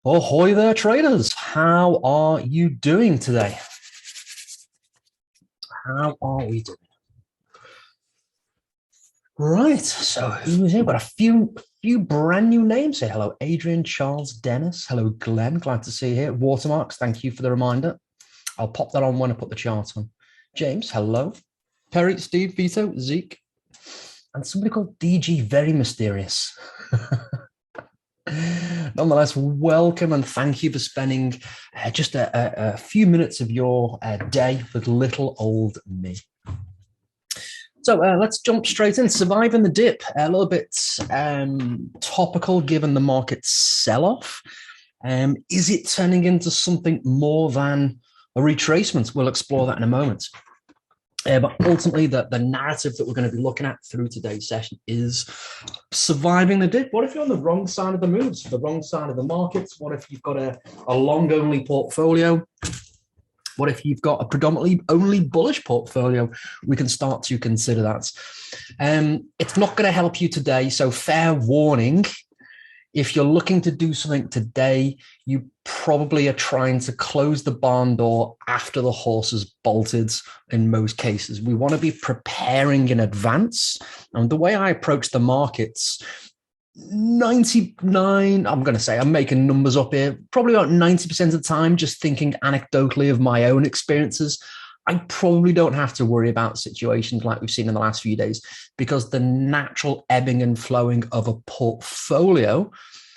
Ahoy there, traders. How are you doing today? How are we doing? Right, so who's here? We've got a few brand new names here. Hello, Adrian, Charles, Dennis. Hello, Glenn. Glad to see you here. Watermarks, thank you for the reminder. I'll pop that on when I put the chart on. James, hello. Perry, Steve, Vito, Zeke, and somebody called DG, very mysterious. Nonetheless, welcome and thank you for spending just a few minutes of your day with little old me. So let's jump straight in. Surviving the dip, a little bit topical given the market sell-off. Is it turning into something more than a retracement? We'll explore that in a moment. But ultimately, the narrative that we're going to be looking at through today's session is surviving the dip. What if you're on the wrong side of the moves, the wrong side of the markets? What if you've got a long-only portfolio? What if you've got a predominantly only bullish portfolio? We can start to consider that. It's not going to help you today, so fair warning. If you're looking to do something today, you probably are trying to close the barn door after the horse has bolted in most cases. We want to be preparing in advance. And the way I approach the markets, 99, I'm going to say, I'm making numbers up here, probably about 90% of the time, just thinking anecdotally of my own experiences. I probably don't have to worry about situations like we've seen in the last few days because the natural ebbing and flowing of a portfolio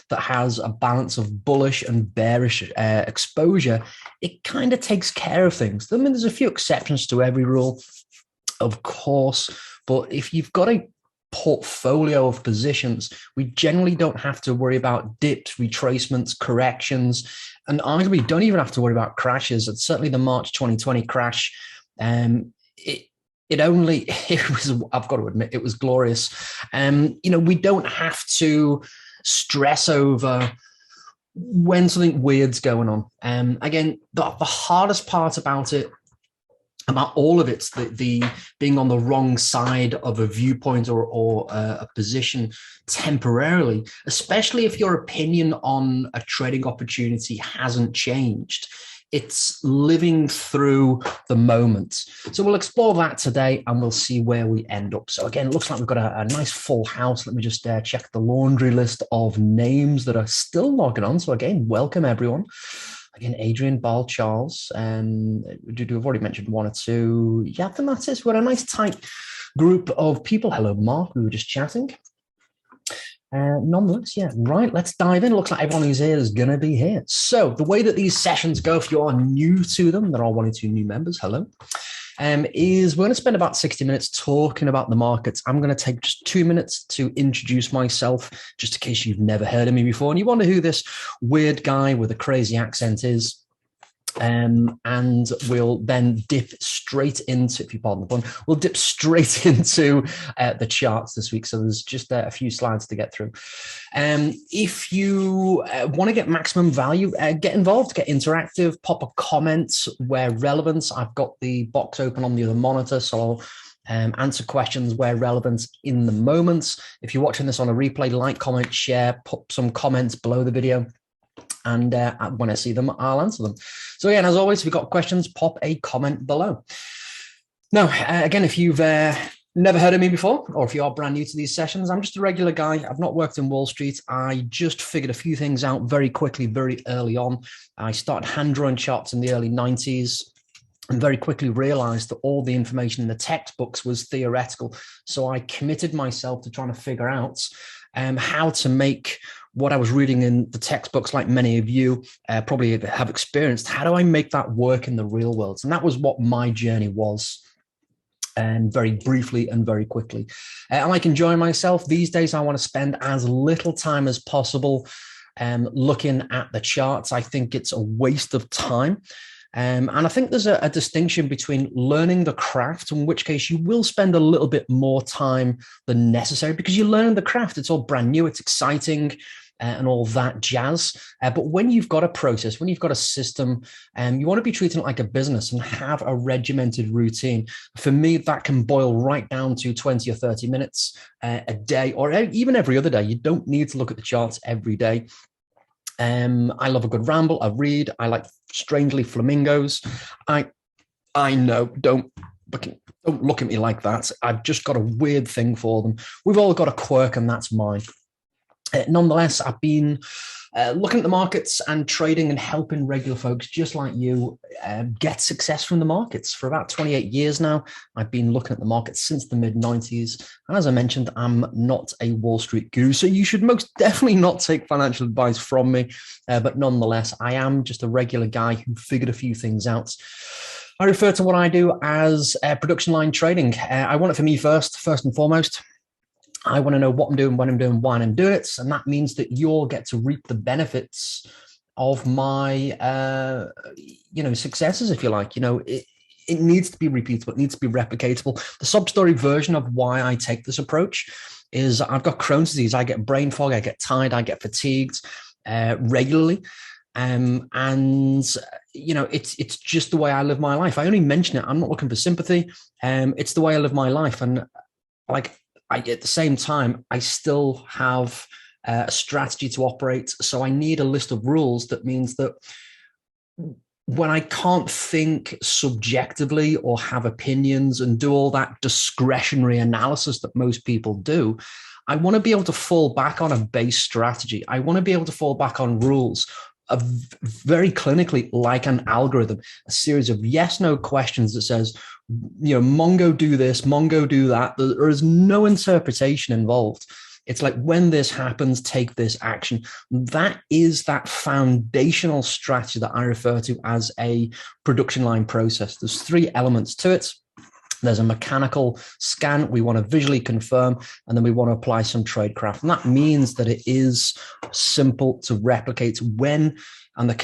that has a balance of bullish and bearish exposure, it kind of takes care of things. I mean, there's a few exceptions to every rule, of course, but if you've got a portfolio of positions, we generally don't have to worry about dips, retracements, corrections, and arguably don't even have to worry about crashes. And certainly the March 2020 crash, it was, I've got to admit, it was glorious. We don't have to stress over when something weird's going on. Again, the hardest part about all of it's the being on the wrong side of a viewpoint or a position temporarily, especially if your opinion on a trading opportunity hasn't changed. It's living through the moment. So we'll explore that today and we'll see where we end up. So again, it looks like we've got a nice full house. Let me just check the laundry list of names that are still logging on. So again, welcome everyone. Again, Adrian, Bal, Charles, we've already mentioned one or two. Yeah, I think that's it. We've got a nice tight group of people. Hello, Mark. We were just chatting. Nonetheless, yeah, right, let's dive in. Looks like everyone who's here is going to be here. So the way that these sessions go, if you are new to them, there are one or two new members. Hello. Is we're going to spend about 60 minutes talking about the markets. I'm going to take just 2 minutes to introduce myself, just in case you've never heard of me before and you wonder who this weird guy with a crazy accent is. And we'll then dip straight into, if you pardon the pun, we'll dip straight into the charts this week. So there's just a few slides to get through. If you want to get maximum value, get involved, get interactive, pop a comment where relevant. I've got the box open on the other monitor, so I'll answer questions where relevant in the moment. If you're watching this on a replay, like, comment, share, put some comments below the video. And when I see them, I'll answer them. So again, as always, if you've got questions, pop a comment below. Now, again, if you've never heard of me before, or if you are brand new to these sessions, I'm just a regular guy. I've not worked in Wall Street. I just figured a few things out very quickly, very early on. I started hand-drawing charts in the early 90s. And very quickly realized that all the information in the textbooks was theoretical. So I committed myself to trying to figure out how to make what I was reading in the textbooks, like many of you probably have experienced. How do I make that work in the real world? And that was what my journey was. And very briefly and very quickly. I like enjoying myself. These days, I want to spend as little time as possible looking at the charts. I think it's a waste of time. And I think there's a distinction between learning the craft, in which case you will spend a little bit more time than necessary because you're learning the craft. It's all brand new. It's exciting. And all that jazz. But when you've got a process, when you've got a system, you want to be treating it like a business and have a regimented routine. For me, that can boil right down to 20 or 30 minutes a day, or even every other day. You don't need to look at the charts every day. I love a good ramble. I read. I like, strangely, flamingos. I know, don't look at me like that. I've just got a weird thing for them. We've all got a quirk, and that's mine. Nonetheless, I've been looking at the markets and trading and helping regular folks just like you get success from the markets for about 28 years now. I've been looking at the markets since the mid-90s. And as I mentioned, I'm not a Wall Street guru, so you should most definitely not take financial advice from me. But nonetheless, I am just a regular guy who figured a few things out. I refer to what I do as production line trading. I want it for me first and foremost. I want to know what I'm doing, when I'm doing, why I'm doing it. And that means that you'll get to reap the benefits of my, successes, if you like. It needs to be repeatable. It needs to be replicatable. The sub-story version of why I take this approach is I've got Crohn's disease. I get brain fog. I get tired. I get fatigued regularly. It's just the way I live my life. I only mention it. I'm not looking for sympathy. It's the way I live my life. And at the same time, I still have a strategy to operate. So I need a list of rules. That means that when I can't think subjectively or have opinions and do all that discretionary analysis that most people do, I want to be able to fall back on a base strategy. I want to be able to fall back on rules, very clinically, like an algorithm, a series of yes/no questions that says, Mongo do this, Mongo do that. There is no interpretation involved. It's like, when this happens, take this action. That is that foundational strategy that I refer to as a production line process. There's 3 elements to it. There's a mechanical scan. We want to visually confirm, and then we want to apply some tradecraft. And that means that it is simple to replicate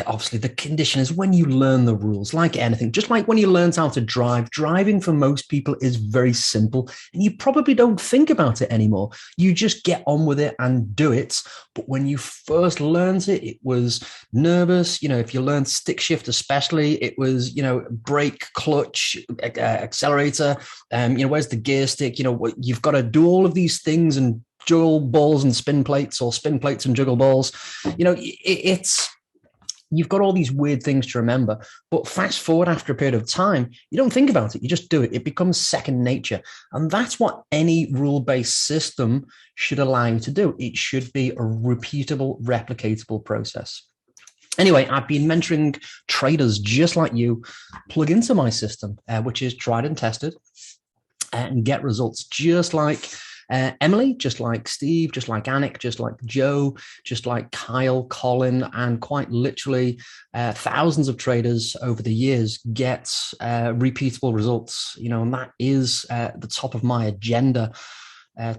obviously the condition is when you learn the rules, like anything, just like when you learned how to drive. Driving for most people is very simple, and you probably don't think about it anymore. You just get on with it and do it. But when you first learned it, it was nervous. If you learned stick shift, especially, it was, brake, clutch, accelerator, where's the gear stick? You've got to do all of these things and juggle balls and spin plates, or spin plates and juggle balls. You've got all these weird things to remember, but fast forward after a period of time, you don't think about it. You just do it. It becomes second nature. And that's what any rule-based system should allow you to do. It should be a repeatable, replicatable process. Anyway, I've been mentoring traders just like you plug into my system, which is tried and tested, and get results just like Emily, just like Steve, just like Anik, just like Joe, just like Kyle, Colin, and quite literally thousands of traders over the years get repeatable results, and that is the top of my agenda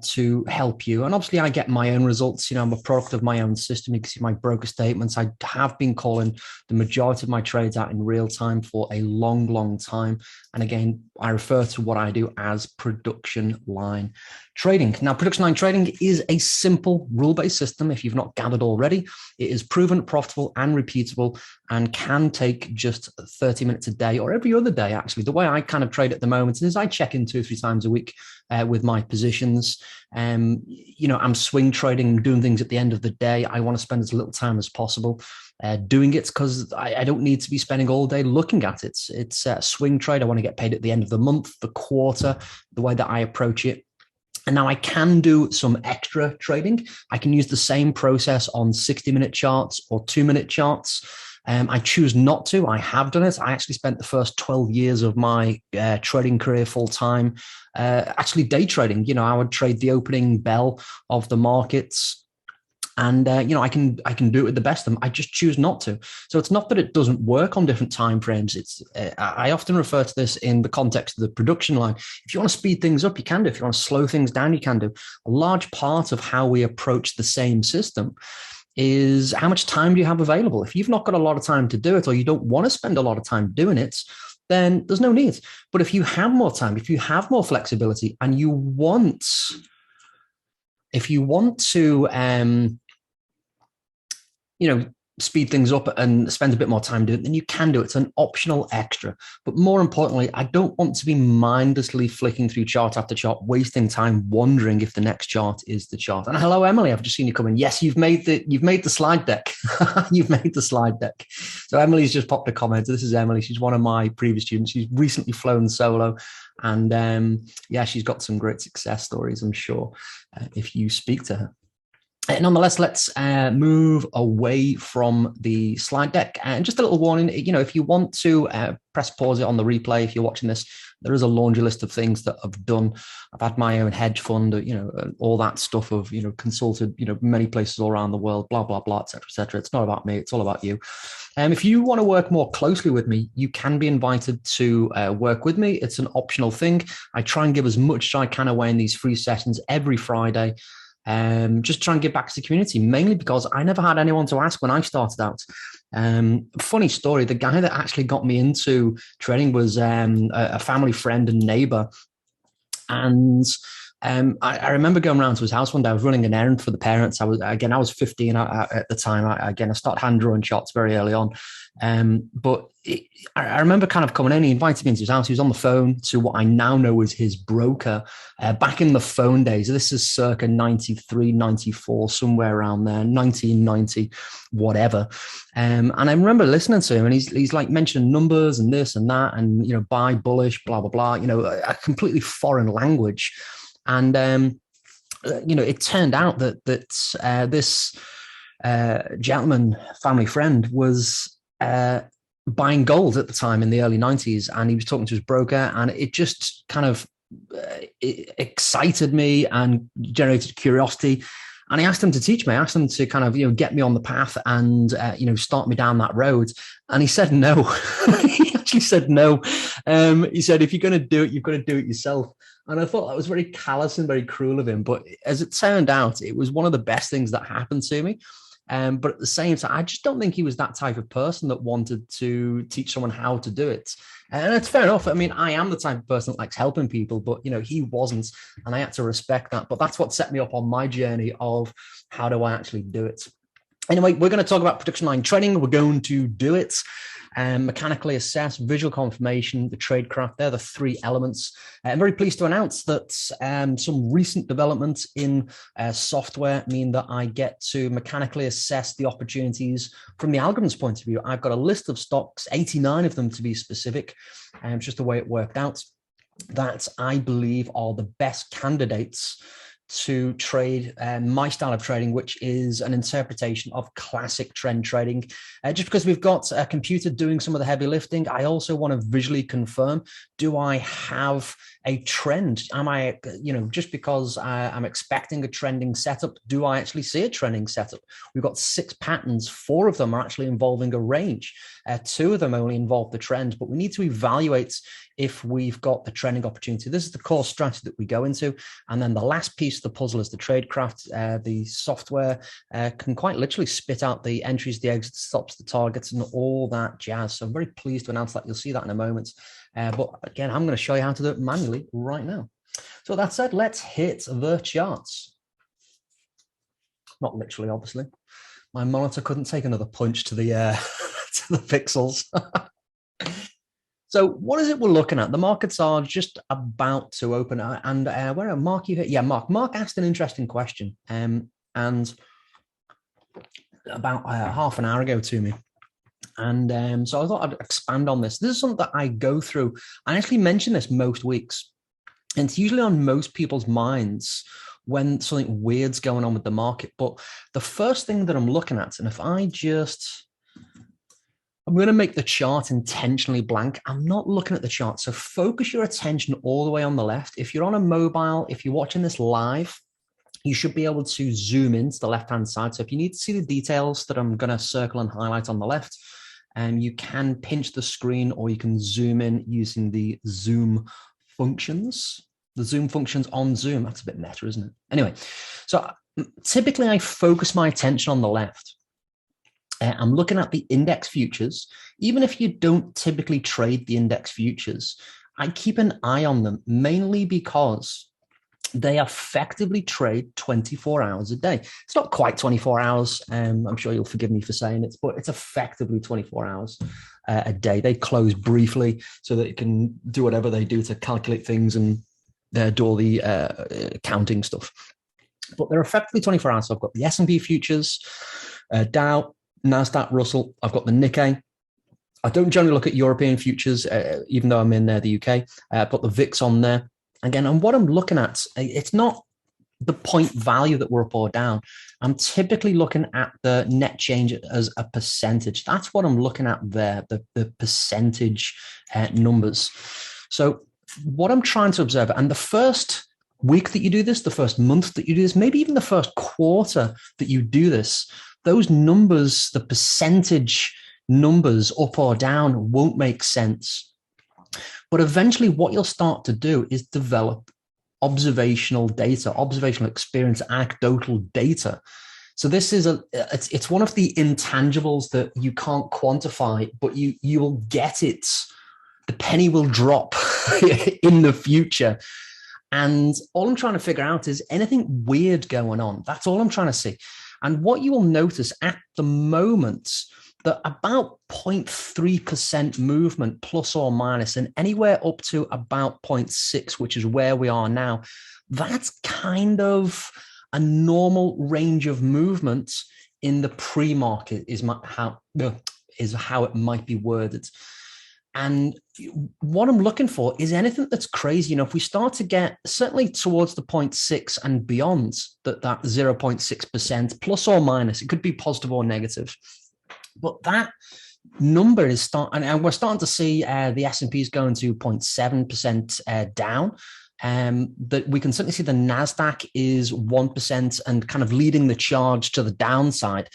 to help you. And obviously I get my own results. I'm a product of my own system. You can see my broker statements. I have been calling the majority of my trades out in real time for a long, long time. And again, I refer to what I do as production line trading. Now, production line trading is a simple rule-based system. If you've not gathered already, it is proven, profitable, and repeatable, and can take just 30 minutes a day, or every other day, actually. The way I kind of trade at the moment is I check in 2 or 3 times a week with my positions. I'm swing trading, doing things at the end of the day. I want to spend as little time as possible doing it, because I don't need to be spending all day looking at it. It's a swing trade. I want to get paid at the end of the month, the quarter, the way that I approach it. And now I can do some extra trading. I can use the same process on 60-minute charts or 2-minute charts. I choose not to. I have done it. I actually spent the first 12 years of my trading career full-time actually day trading. I would trade the opening bell of the markets. And, I can do it with the best of them. I just choose not to. So it's not that it doesn't work on different time frames. I often refer to this in the context of the production line. If you want to speed things up, you can do. If you want to slow things down, you can do. A large part of how we approach the same system is how much time do you have available? If you've not got a lot of time to do it, or you don't want to spend a lot of time doing it, then there's no need. But if you have more time, if you have more flexibility, and you want to, speed things up and spend a bit more time doing it, then you can do it. It's an optional extra. But more importantly, I don't want to be mindlessly flicking through chart after chart, wasting time wondering if the next chart is the chart. And hello, Emily, I've just seen you come in. Yes, you've made the slide deck. You've made the slide deck. So Emily's just popped a comment. This is Emily. She's one of my previous students. She's recently flown solo. And yeah, she's got some great success stories, I'm sure, if you speak to her. Nonetheless, let's move away from the slide deck. And just a little warning, if you want to press pause it on the replay, if you're watching this, there is a laundry list of things that I've done. I've had my own hedge fund, all that stuff of, consulted, many places all around the world, blah, blah, blah, et cetera, et cetera. It's not about me. It's all about you. If you want to work more closely with me, you can be invited to work with me. It's an optional thing. I try and give as much as I can away in these free sessions every Friday. Just try and give back to the community, mainly because I never had anyone to ask when I started out. Funny story, the guy that actually got me into trading was a family friend and neighbor. And I remember going around to his house one day. I was running an errand for the parents. I was 15 at the time. I started hand drawing shots very early on. But I remember kind of coming in. He invited me into his house. He was on the phone to what I now know as his broker. Back in the phone days, this is circa 93, 94, somewhere around there, 1990, whatever. And I remember listening to him, and he's like mentioning numbers and this and that, and buy, bullish, blah blah blah. A completely foreign language. And it turned out that this gentleman, family friend, was buying gold at the time in the early 90s, and he was talking to his broker, and it just kind of it excited me and generated curiosity. And I asked him to teach me. I asked him to kind of get me on the path and start me down that road. And he said no. He actually said no. He said, if you're going to do it, you've got to do it yourself. And I thought that was very callous and very cruel of him. But as it turned out, it was one of the best things that happened to me. But at the same time, I just don't think he was that type of person that wanted to teach someone how to do it. And it's fair enough. I mean, I am the type of person that likes helping people, but, he wasn't. And I had to respect that. But that's what set me up on my journey of how do I actually do it. Anyway, we're going to talk about production line trading. We're going to do it. Mechanically assess, visual confirmation, the tradecraft. They're the three elements. I'm very pleased to announce that some recent developments in software mean that I get to mechanically assess the opportunities from the algorithm's point of view. I've got a list of stocks, 89 of them to be specific. It's just the way it worked out, that I believe are the best candidates to trade my style of trading, which is an interpretation of classic trend trading. Just because we've got a computer doing some of the heavy lifting, I also want to visually confirm, do I have a trend? Am I, just because I'm expecting a trending setup, do I actually see a trending setup? We've got 6 patterns. 4 of them are actually involving a range. 2 of them only involve the trend, but we need to evaluate if we've got the trending opportunity. This is the core strategy that we go into. And then the last piece of the puzzle is the tradecraft. The software can quite literally spit out the entries, the exits, stops, the targets, and all that jazz. So I'm very pleased to announce that. You'll see that in a moment. But again, I'm going to show you how to do it manually right now. So that said, let's hit the charts. Not literally, obviously. My monitor couldn't take another punch to the to the pixels. So what is it we're looking at? The markets are just about to open. And where are Mark? You here? Yeah, Mark. Mark asked an interesting question, and about half an hour ago to me. And so I thought I'd expand on this. This is something that I go through. I actually mention this most weeks. And it's usually on most people's minds when something weird's going on with the market. But the first thing that I'm looking at, and if I'm going to make the chart intentionally blank. I'm not looking at the chart. So focus your attention all the way on the left. If you're on a mobile, if you're watching this live, you should be able to zoom into the left-hand side. So if you need to see the details that I'm going to circle and highlight on the left, you can pinch the screen or you can zoom in using the zoom functions. The zoom functions on Zoom. That's a bit meta, isn't it? Anyway, so typically I focus my attention on the left. I'm looking at the index futures. Even if you don't typically trade the index futures, I keep an eye on them, mainly because they effectively trade 24 hours a day. It's not quite 24 hours. I'm sure you'll forgive me for saying it, but it's effectively 24 hours a day. They close briefly so that it can do whatever they do to calculate things and do all the counting stuff. But they're effectively 24 hours. So I've got the S&P futures, Dow, NASDAQ, Russell. I've got the Nikkei. I don't generally look at European futures, even though I'm in the UK. I've got the VIX on there. Again, and what I'm looking at, it's not the point value that we're up or down. I'm typically looking at the net change as a percentage. That's what I'm looking at there, the percentage numbers. So what I'm trying to observe, and the first week that you do this, the first month that you do this, maybe even the first quarter that you do this, those numbers, the percentage numbers up or down won't make sense. But eventually what you'll start to do is develop observational data, observational experience, anecdotal data. So this is it's one of the intangibles that you can't quantify, but you will get it. The penny will drop in the future. And all I'm trying to figure out is anything weird going on. That's all I'm trying to see. And what you will notice at the moment, that about 0.3% movement plus or minus, and anywhere up to about 0.6, which is where we are now, that's kind of a normal range of movement in the pre-market is how it might be worded. And what I'm looking for is anything that's crazy. If we start to get certainly towards the 0.6 and beyond, that 0.6% plus or minus, it could be positive or negative. But that number is and we're starting to see the S&P is going to 0.7% down. That we can certainly see the NASDAQ is 1% and kind of leading the charge to the downside.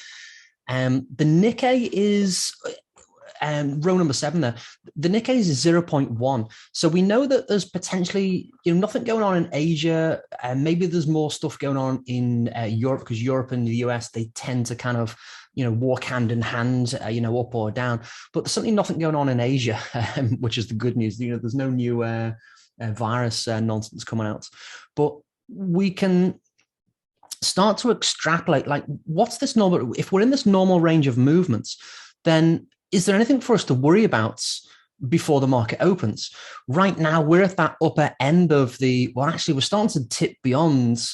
The Nikkei is row number 7 there. The Nikkei is 0.1. So we know that there's potentially nothing going on in Asia. Maybe there's more stuff going on in Europe, because Europe and the US, they tend to kind of walk hand in hand, up or down. But there's certainly nothing going on in Asia, which is the good news. There's no new virus nonsense coming out. But we can start to extrapolate, like, what's this normal? If we're in this normal range of movements, then is there anything for us to worry about before the market opens? Right now, we're at that upper end of we're starting to tip beyond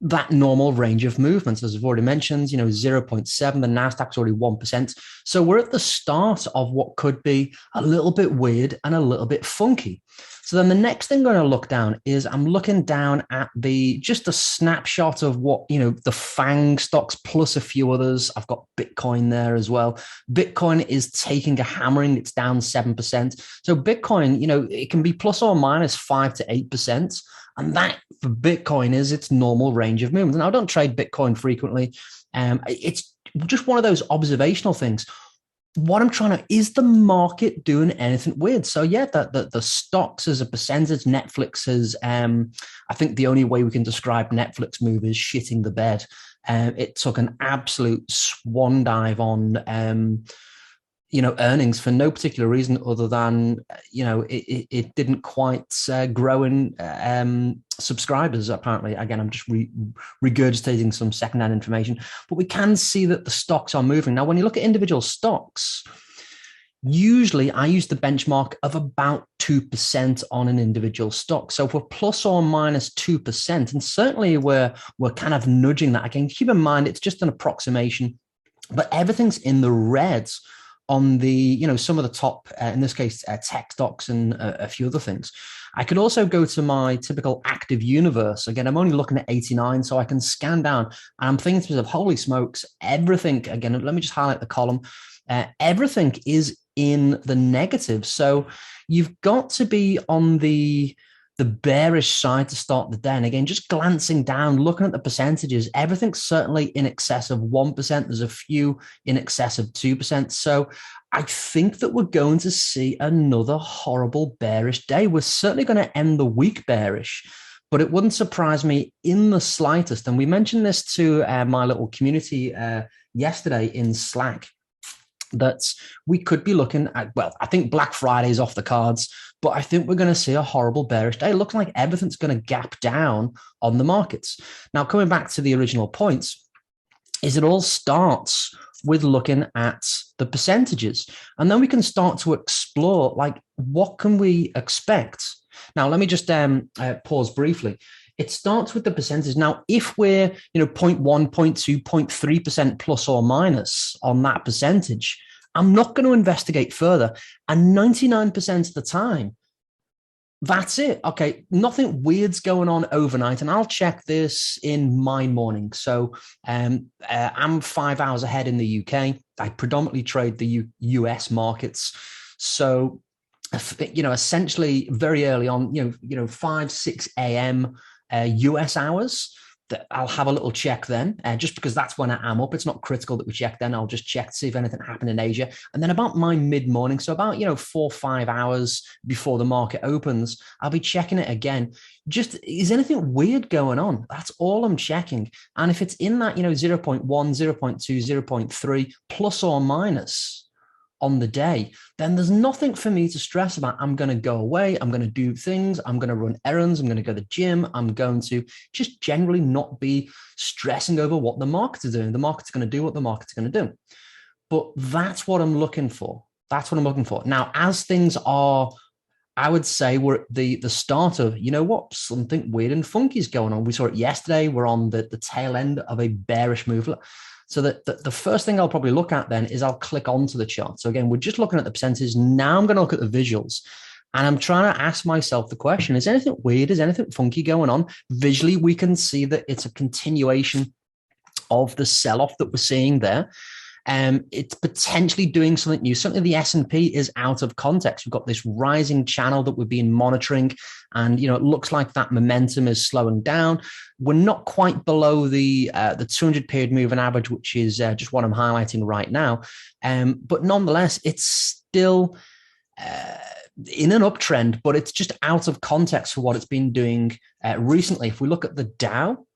that normal range of movements. As I've already mentioned, 0.7, the NASDAQ's already 1%. So we're at the start of what could be a little bit weird and a little bit funky. So then the next thing I'm going to look down is I'm looking down at just a snapshot of what, the FANG stocks plus a few others. I've got Bitcoin there as well. Bitcoin is taking a hammering. It's down 7%. So Bitcoin, it can be plus or minus 5 to 8%. And that for Bitcoin is its normal range of movement. And I don't trade Bitcoin frequently. It's just one of those observational things. What I'm trying to, is the market doing anything weird? So yeah, the stocks as a percentage, Netflix is, I think the only way we can describe Netflix move is shitting the bed. It took an absolute swan dive on, earnings for no particular reason other than, it didn't quite grow in subscribers, apparently. Again, I'm just regurgitating some secondhand information, but we can see that the stocks are moving. Now, when you look at individual stocks, usually I use the benchmark of about 2% on an individual stock. So if we're plus or minus 2%, and certainly we're kind of nudging that. Again, keep in mind, it's just an approximation, but everything's in the reds on the, some of the top, in this case, tech stocks and a few other things. I could also go to my typical active universe. Again, I'm only looking at 89, so I can scan down. And I'm thinking to myself, holy smokes, everything, again, let me just highlight the column. Everything is in the negative. So you've got to be on the bearish side to start the day. And again, just glancing down, looking at the percentages, everything's certainly in excess of 1%. There's a few in excess of 2%. So I think that we're going to see another horrible bearish day. We're certainly going to end the week bearish, but it wouldn't surprise me in the slightest. And we mentioned this to my little community yesterday in Slack. that we could be looking at, well, I think Black Friday is off the cards, but I think we're going to see a horrible bearish day. It looks like everything's going to gap down on the markets. Now, coming back to the original points, is it all starts with looking at the percentages, and then we can start to explore, like, what can we expect? Now, let me just pause briefly. It starts with the percentage. Now, if we're 0.1, 0.2, 0.3% plus or minus on that percentage, I'm not going to investigate further. And 99% of the time, that's it. Okay, nothing weird's going on overnight, and I'll check this in my morning. So I'm 5 hours ahead in the UK. I predominantly trade the US markets. So, essentially very early on, 5, 6 a.m. US hours, that I'll have a little check then, just because that's when I am up. It's not critical that we check then. I'll just check to see if anything happened in Asia. And then about my mid-morning, so about 4 or 5 hours before the market opens, I'll be checking it again. Just, is anything weird going on? That's all I'm checking. And if it's in that 0.1, 0.2, 0.3 plus or minus on the day, then there's nothing for me to stress about. I'm going to go away. I'm going to do things. I'm going to run errands. I'm going to go to the gym. I'm going to just generally not be stressing over what the markets are doing. The market's going to do what the market's going to do. But that's what I'm looking for. That's what I'm looking for. Now, as things are, I would say we're at the start of, something weird and funky is going on. We saw it yesterday. We're on the tail end of a bearish move. So the first thing I'll probably look at then is I'll click onto the chart. So again, we're just looking at the percentage. Now I'm going to look at the visuals, and I'm trying to ask myself the question, is anything weird? Is anything funky going on? Visually, we can see that it's a continuation of the sell-off that we're seeing there. It's potentially doing something new. Certainly the S&P is out of context. We've got this rising channel that we've been monitoring, and it looks like that momentum is slowing down. We're not quite below the 200 period moving average, which is just what I'm highlighting right now. But nonetheless, it's still in an uptrend, but it's just out of context for what it's been doing recently. If we look at the Dow,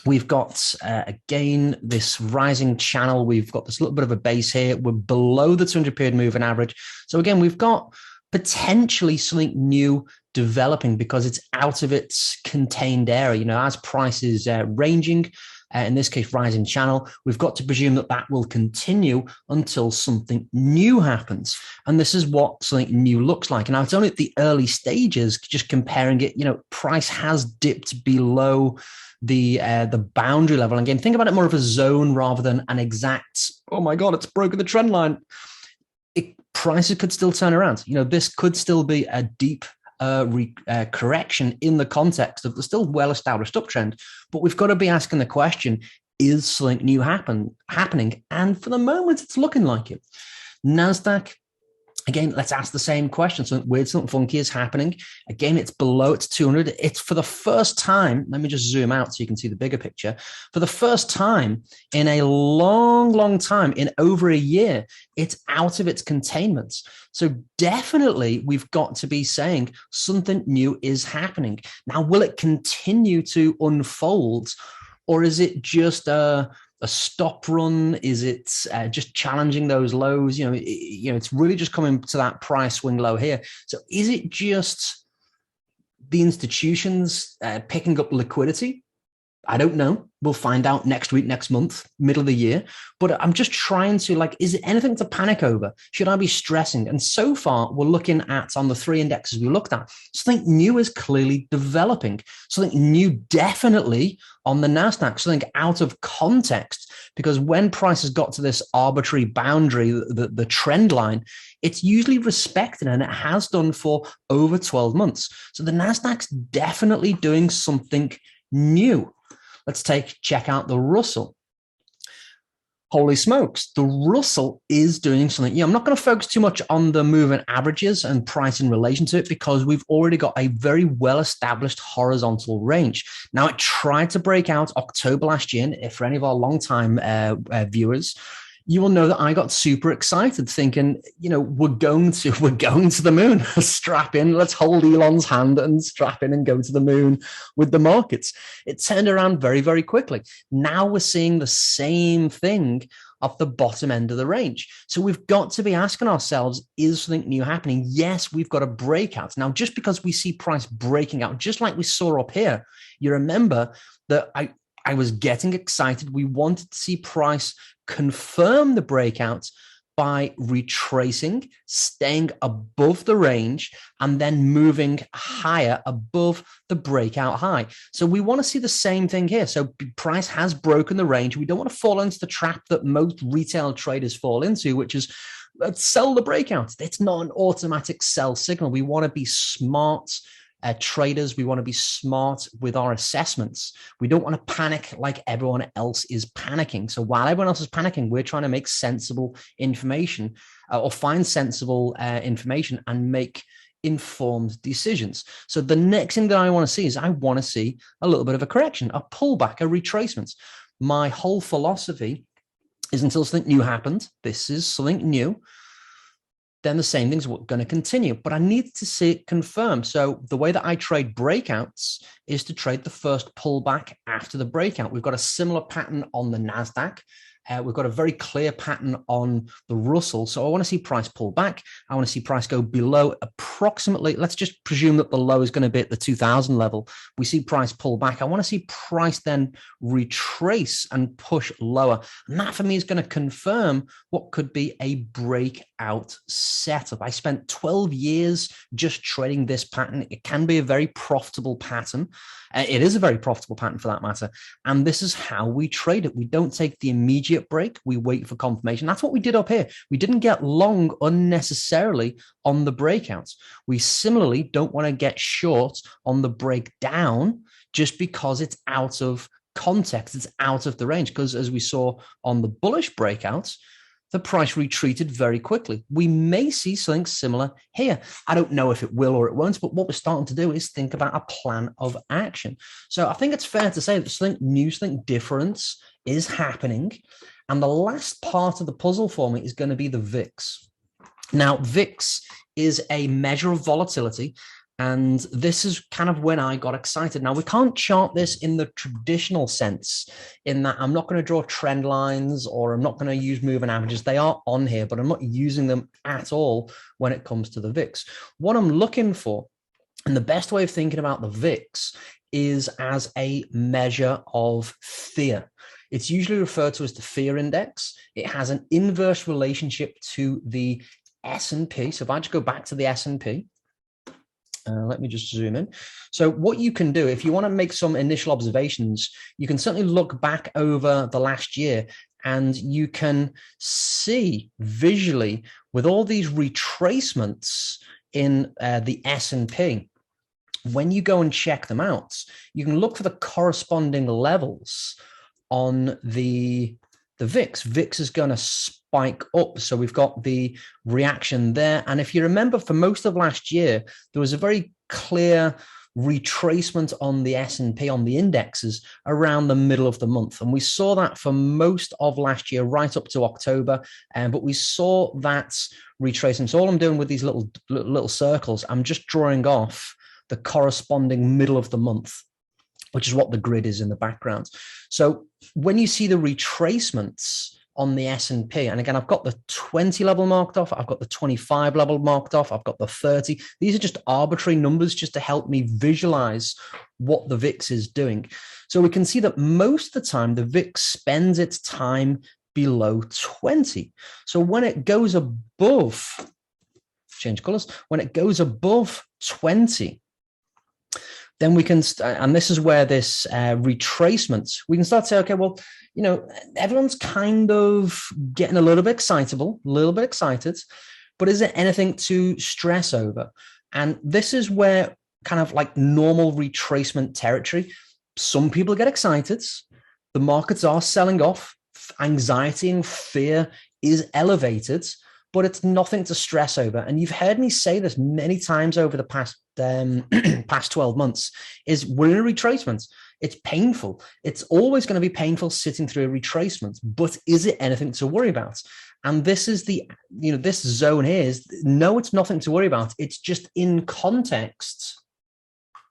we've got, again, this rising channel. We've got this little bit of a base here. We're below the 200 period moving average. So again, we've got potentially something new developing because it's out of its contained area. As price is ranging, in this case, rising channel, we've got to presume that that will continue until something new happens. And this is what something new looks like. And now it's only at the early stages, just comparing it, price has dipped below the boundary level. And again, think about it more of a zone rather than an exact, oh my God, it's broken the trend line. Prices could still turn around. This could still be a deep correction in the context of the still well-established uptrend. But we've got to be asking the question, is something new happening? And for the moment, it's looking like it. NASDAQ, again, let's ask the same question. Something weird, something funky is happening. Again, it's below its 200. It's for the first time, let me just zoom out so you can see the bigger picture. For the first time in a long, long time, in over a year, it's out of its containment. So definitely we've got to be saying something new is happening. Now, will it continue to unfold, or is it just a stop run? Is it just challenging those lows? It's really just coming to that price swing low here. So is it just the institutions picking up liquidity? I don't know. We'll find out next week, next month, middle of the year. But I'm just trying to, is it anything to panic over? Should I be stressing? And so far, we're looking at, on the 3 indexes we looked at, something new is clearly developing. Something new definitely on the NASDAQ, something out of context. Because when prices got to this arbitrary boundary, the trend line, it's usually respected, and it has done for over 12 months. So the NASDAQ's definitely doing something new. Let's check out the Russell. Holy smokes, the Russell is doing something. I'm not going to focus too much on the moving averages and price in relation to it, because we've already got a very well-established horizontal range. Now, it tried to break out October last year, and for any of our long-time viewers, you will know that I got super excited thinking, we're going to the moon. Strap in, let's hold Elon's hand and strap in and go to the moon with the markets. It turned around very, very quickly. Now we're seeing the same thing of the bottom end of the range. So we've got to be asking ourselves, is something new happening? Yes, we've got a breakout. Now, just because we see price breaking out, just like we saw up here, you remember that I was getting excited. We wanted to see price confirm the breakout by retracing, staying above the range, and then moving higher above the breakout high. So we want to see the same thing here. So price has broken the range. We don't want to fall into the trap that most retail traders fall into, which is let's sell the breakout. It's not an automatic sell signal. We want to be smart traders. We want to be smart with our assessments. We don't want to panic like everyone else is panicking. So while everyone else is panicking, we're trying to make sensible information or find sensible information and make informed decisions. So the next thing that I want to see is I want to see a little bit of a correction, a pullback, a retracement. My whole philosophy is until something new happened, this is something new, then the same thing's going to continue. But I need to see it confirmed. So the way that I trade breakouts is to trade the first pullback after the breakout. We've got a similar pattern on the NASDAQ. We've got a very clear pattern on the Russell. So I want to see price pull back. I want to see price go below approximately, let's just presume that the low is going to be at the 2000 level. We see price pull back. I want to see price then retrace and push lower. And that for me is going to confirm what could be a breakout setup. I spent 12 years just trading this pattern. It can be a very profitable pattern. It is a very profitable pattern for that matter. And this is how we trade it. We don't take the immediate break. We wait for confirmation. That's what we did up here. We didn't get long unnecessarily on the breakouts. We similarly don't want to get short on the breakdown just because it's out of context. It's out of the range. Because as we saw on the bullish breakouts, the price retreated very quickly. We may see something similar here. I don't know if it will or it won't, but what we're starting to do is think about a plan of action. So I think it's fair to say that something new, something different is happening. And the last part of the puzzle for me is going to be the VIX. Now, VIX is a measure of volatility. And this is kind of when I got excited. Now, we can't chart this in the traditional sense, in that I'm not going to draw trend lines or I'm not going to use moving averages. They are on here, but I'm not using them at all when it comes to the VIX. What I'm looking for, and the best way of thinking about the VIX, is as a measure of fear. It's usually referred to as the fear index. It has an inverse relationship to the S&P. So if I just go back to the S&P, let me just zoom in. So what you can do, if you want to make some initial observations, you can certainly look back over the last year and you can see visually with all these retracements in the S&P, when you go and check them out, you can look for the corresponding levels on the VIX. VIX is going to spike up. So we've got the reaction there. And if you remember, for most of last year, there was a very clear retracement on the S&P, on the indexes, around the middle of the month. And we saw that for most of last year, right up to October. But we saw that retracement. So all I'm doing with these little circles, I'm just drawing off the corresponding middle of the month, which is what the grid is in the background. So when you see the retracements on the S&P, and again, I've got the 20 level marked off, I've got the 25 level marked off, I've got the 30. These are just arbitrary numbers just to help me visualize what the VIX is doing. So we can see that most of the time, the VIX spends its time below 20. So when it goes above, change colors, when it goes above 20, then we can, and this is where this retracement, we can start to say, okay, well, you know, everyone's kind of getting a little bit excitable, a little bit excited, but is there anything to stress over? And this is where kind of like normal retracement territory, some people get excited, the markets are selling off, anxiety and fear is elevated, but it's nothing to stress over. And you've heard me say this many times over the past 12 months, is we're in a retracement. It's painful. It's always going to be painful sitting through a retracement, but is it anything to worry about? And this is the, you know, this zone here is, no, it's nothing to worry about. It's just in context.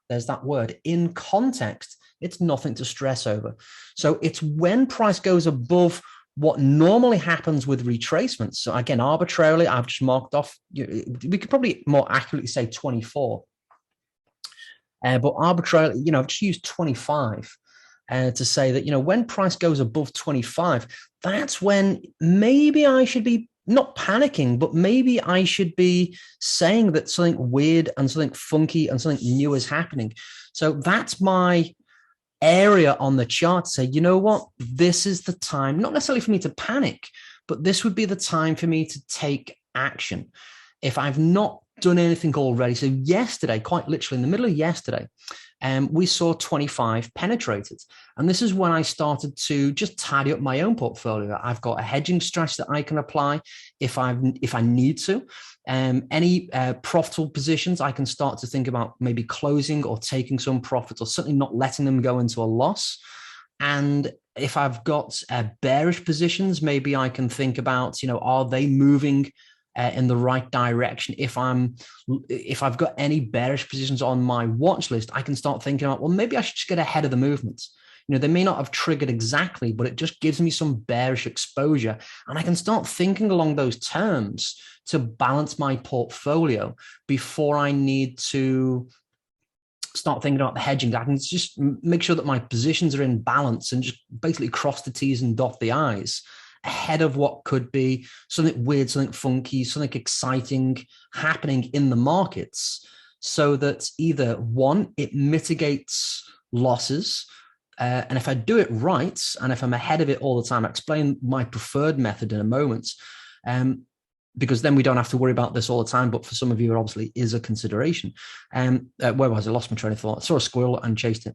There's that word, in context, it's nothing to stress over. So it's when price goes above what normally happens with retracements, so again, arbitrarily, I've just marked off, we could probably more accurately say 24, but arbitrarily, I've just used 25 to say that, when price goes above 25, that's when maybe I should be not panicking, but maybe I should be saying that something weird and something funky and something new is happening. So that's my area on the chart to say, you know what, this is the time, not necessarily for me to panic, but this would be the time for me to take action. If I've not done anything already. So yesterday, quite literally in the middle of yesterday, we saw 25 penetrated. And this is when I started to just tidy up my own portfolio. I've got a hedging strategy that I can apply if I need to. Any profitable positions, I can start to think about maybe closing or taking some profits, or certainly not letting them go into a loss. And if I've got bearish positions, maybe I can think about, are they moving in the right direction? If I've got any bearish positions on my watch list, I can start thinking about, well, maybe I should just get ahead of the movements. They may not have triggered exactly, but it just gives me some bearish exposure. And I can start thinking along those terms to balance my portfolio before I need to start thinking about the hedging. I can just make sure that my positions are in balance and just basically cross the T's and dot the I's ahead of what could be something weird, something funky, something exciting happening in the markets, so that either one, it mitigates losses. And if I do it right, and if I'm ahead of it all the time, I explain my preferred method in a moment, because then we don't have to worry about this all the time. But for some of you, it obviously is a consideration. Where was I? Lost my train of thought. I saw a squirrel and chased it.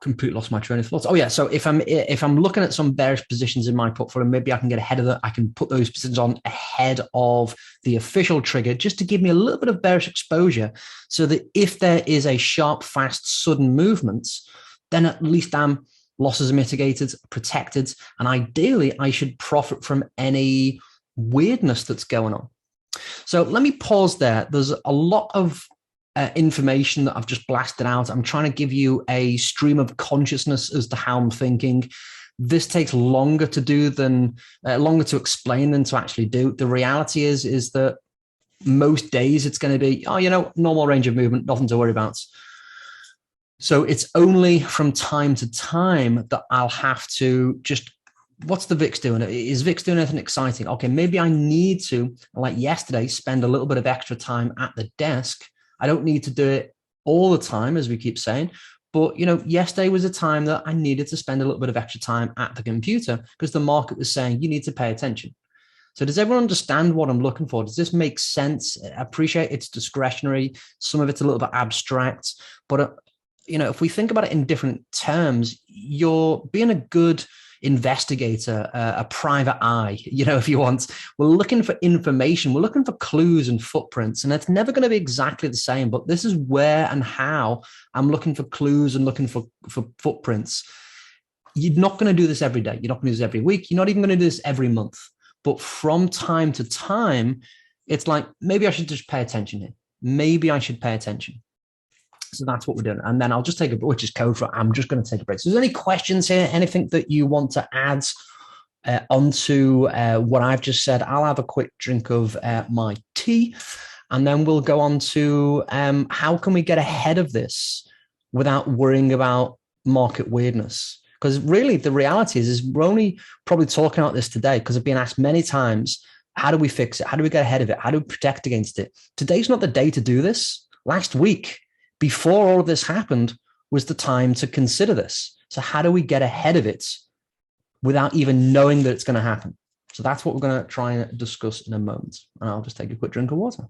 Completely lost my train of thought. Oh yeah, so if I'm looking at some bearish positions in my portfolio, maybe I can get ahead of that. I can put those positions on ahead of the official trigger, just to give me a little bit of bearish exposure, so that if there is a sharp, fast, sudden movement, then at least losses are mitigated, protected, and ideally I should profit from any weirdness that's going on. So let me pause there. There's a lot of information that I've just blasted out. I'm trying to give you a stream of consciousness as to how I'm thinking. This takes longer to do than longer to explain than to actually do. The reality is that most days it's going to be, normal range of movement, nothing to worry about. So it's only from time to time that I'll have to just, what's the VIX doing? Is VIX doing anything exciting? Okay, maybe I need to, like yesterday, spend a little bit of extra time at the desk. I don't need to do it all the time, as we keep saying, but yesterday was a time that I needed to spend a little bit of extra time at the computer because the market was saying you need to pay attention. So does everyone understand what I'm looking for? Does this make sense? I appreciate it's discretionary. Some of it's a little bit abstract, but if we think about it in different terms, you're being a good investigator, a private eye, if you want. We're looking for information, we're looking for clues and footprints, and it's never going to be exactly the same, but this is where and how I'm looking for clues and looking for footprints. You're not going to do this every day, you're not going to do this every week, you're not even going to do this every month, but from time to time, it's like, maybe I should just pay attention here, maybe I should pay attention. So that's what we're doing. And then I'll just take a break, which is code for I'm just going to take a break. So is there any questions here? Anything that you want to add onto what I've just said? I'll have a quick drink of my tea, and then we'll go on to how can we get ahead of this without worrying about market weirdness? Because really the reality is we're only probably talking about this today because I've been asked many times, how do we fix it? How do we get ahead of it? How do we protect against it? Today's not the day to do this. Last week, before all of this happened, was the time to consider this. So how do we get ahead of it without even knowing that it's going to happen? So that's what we're going to try and discuss in a moment. And I'll just take a quick drink of water.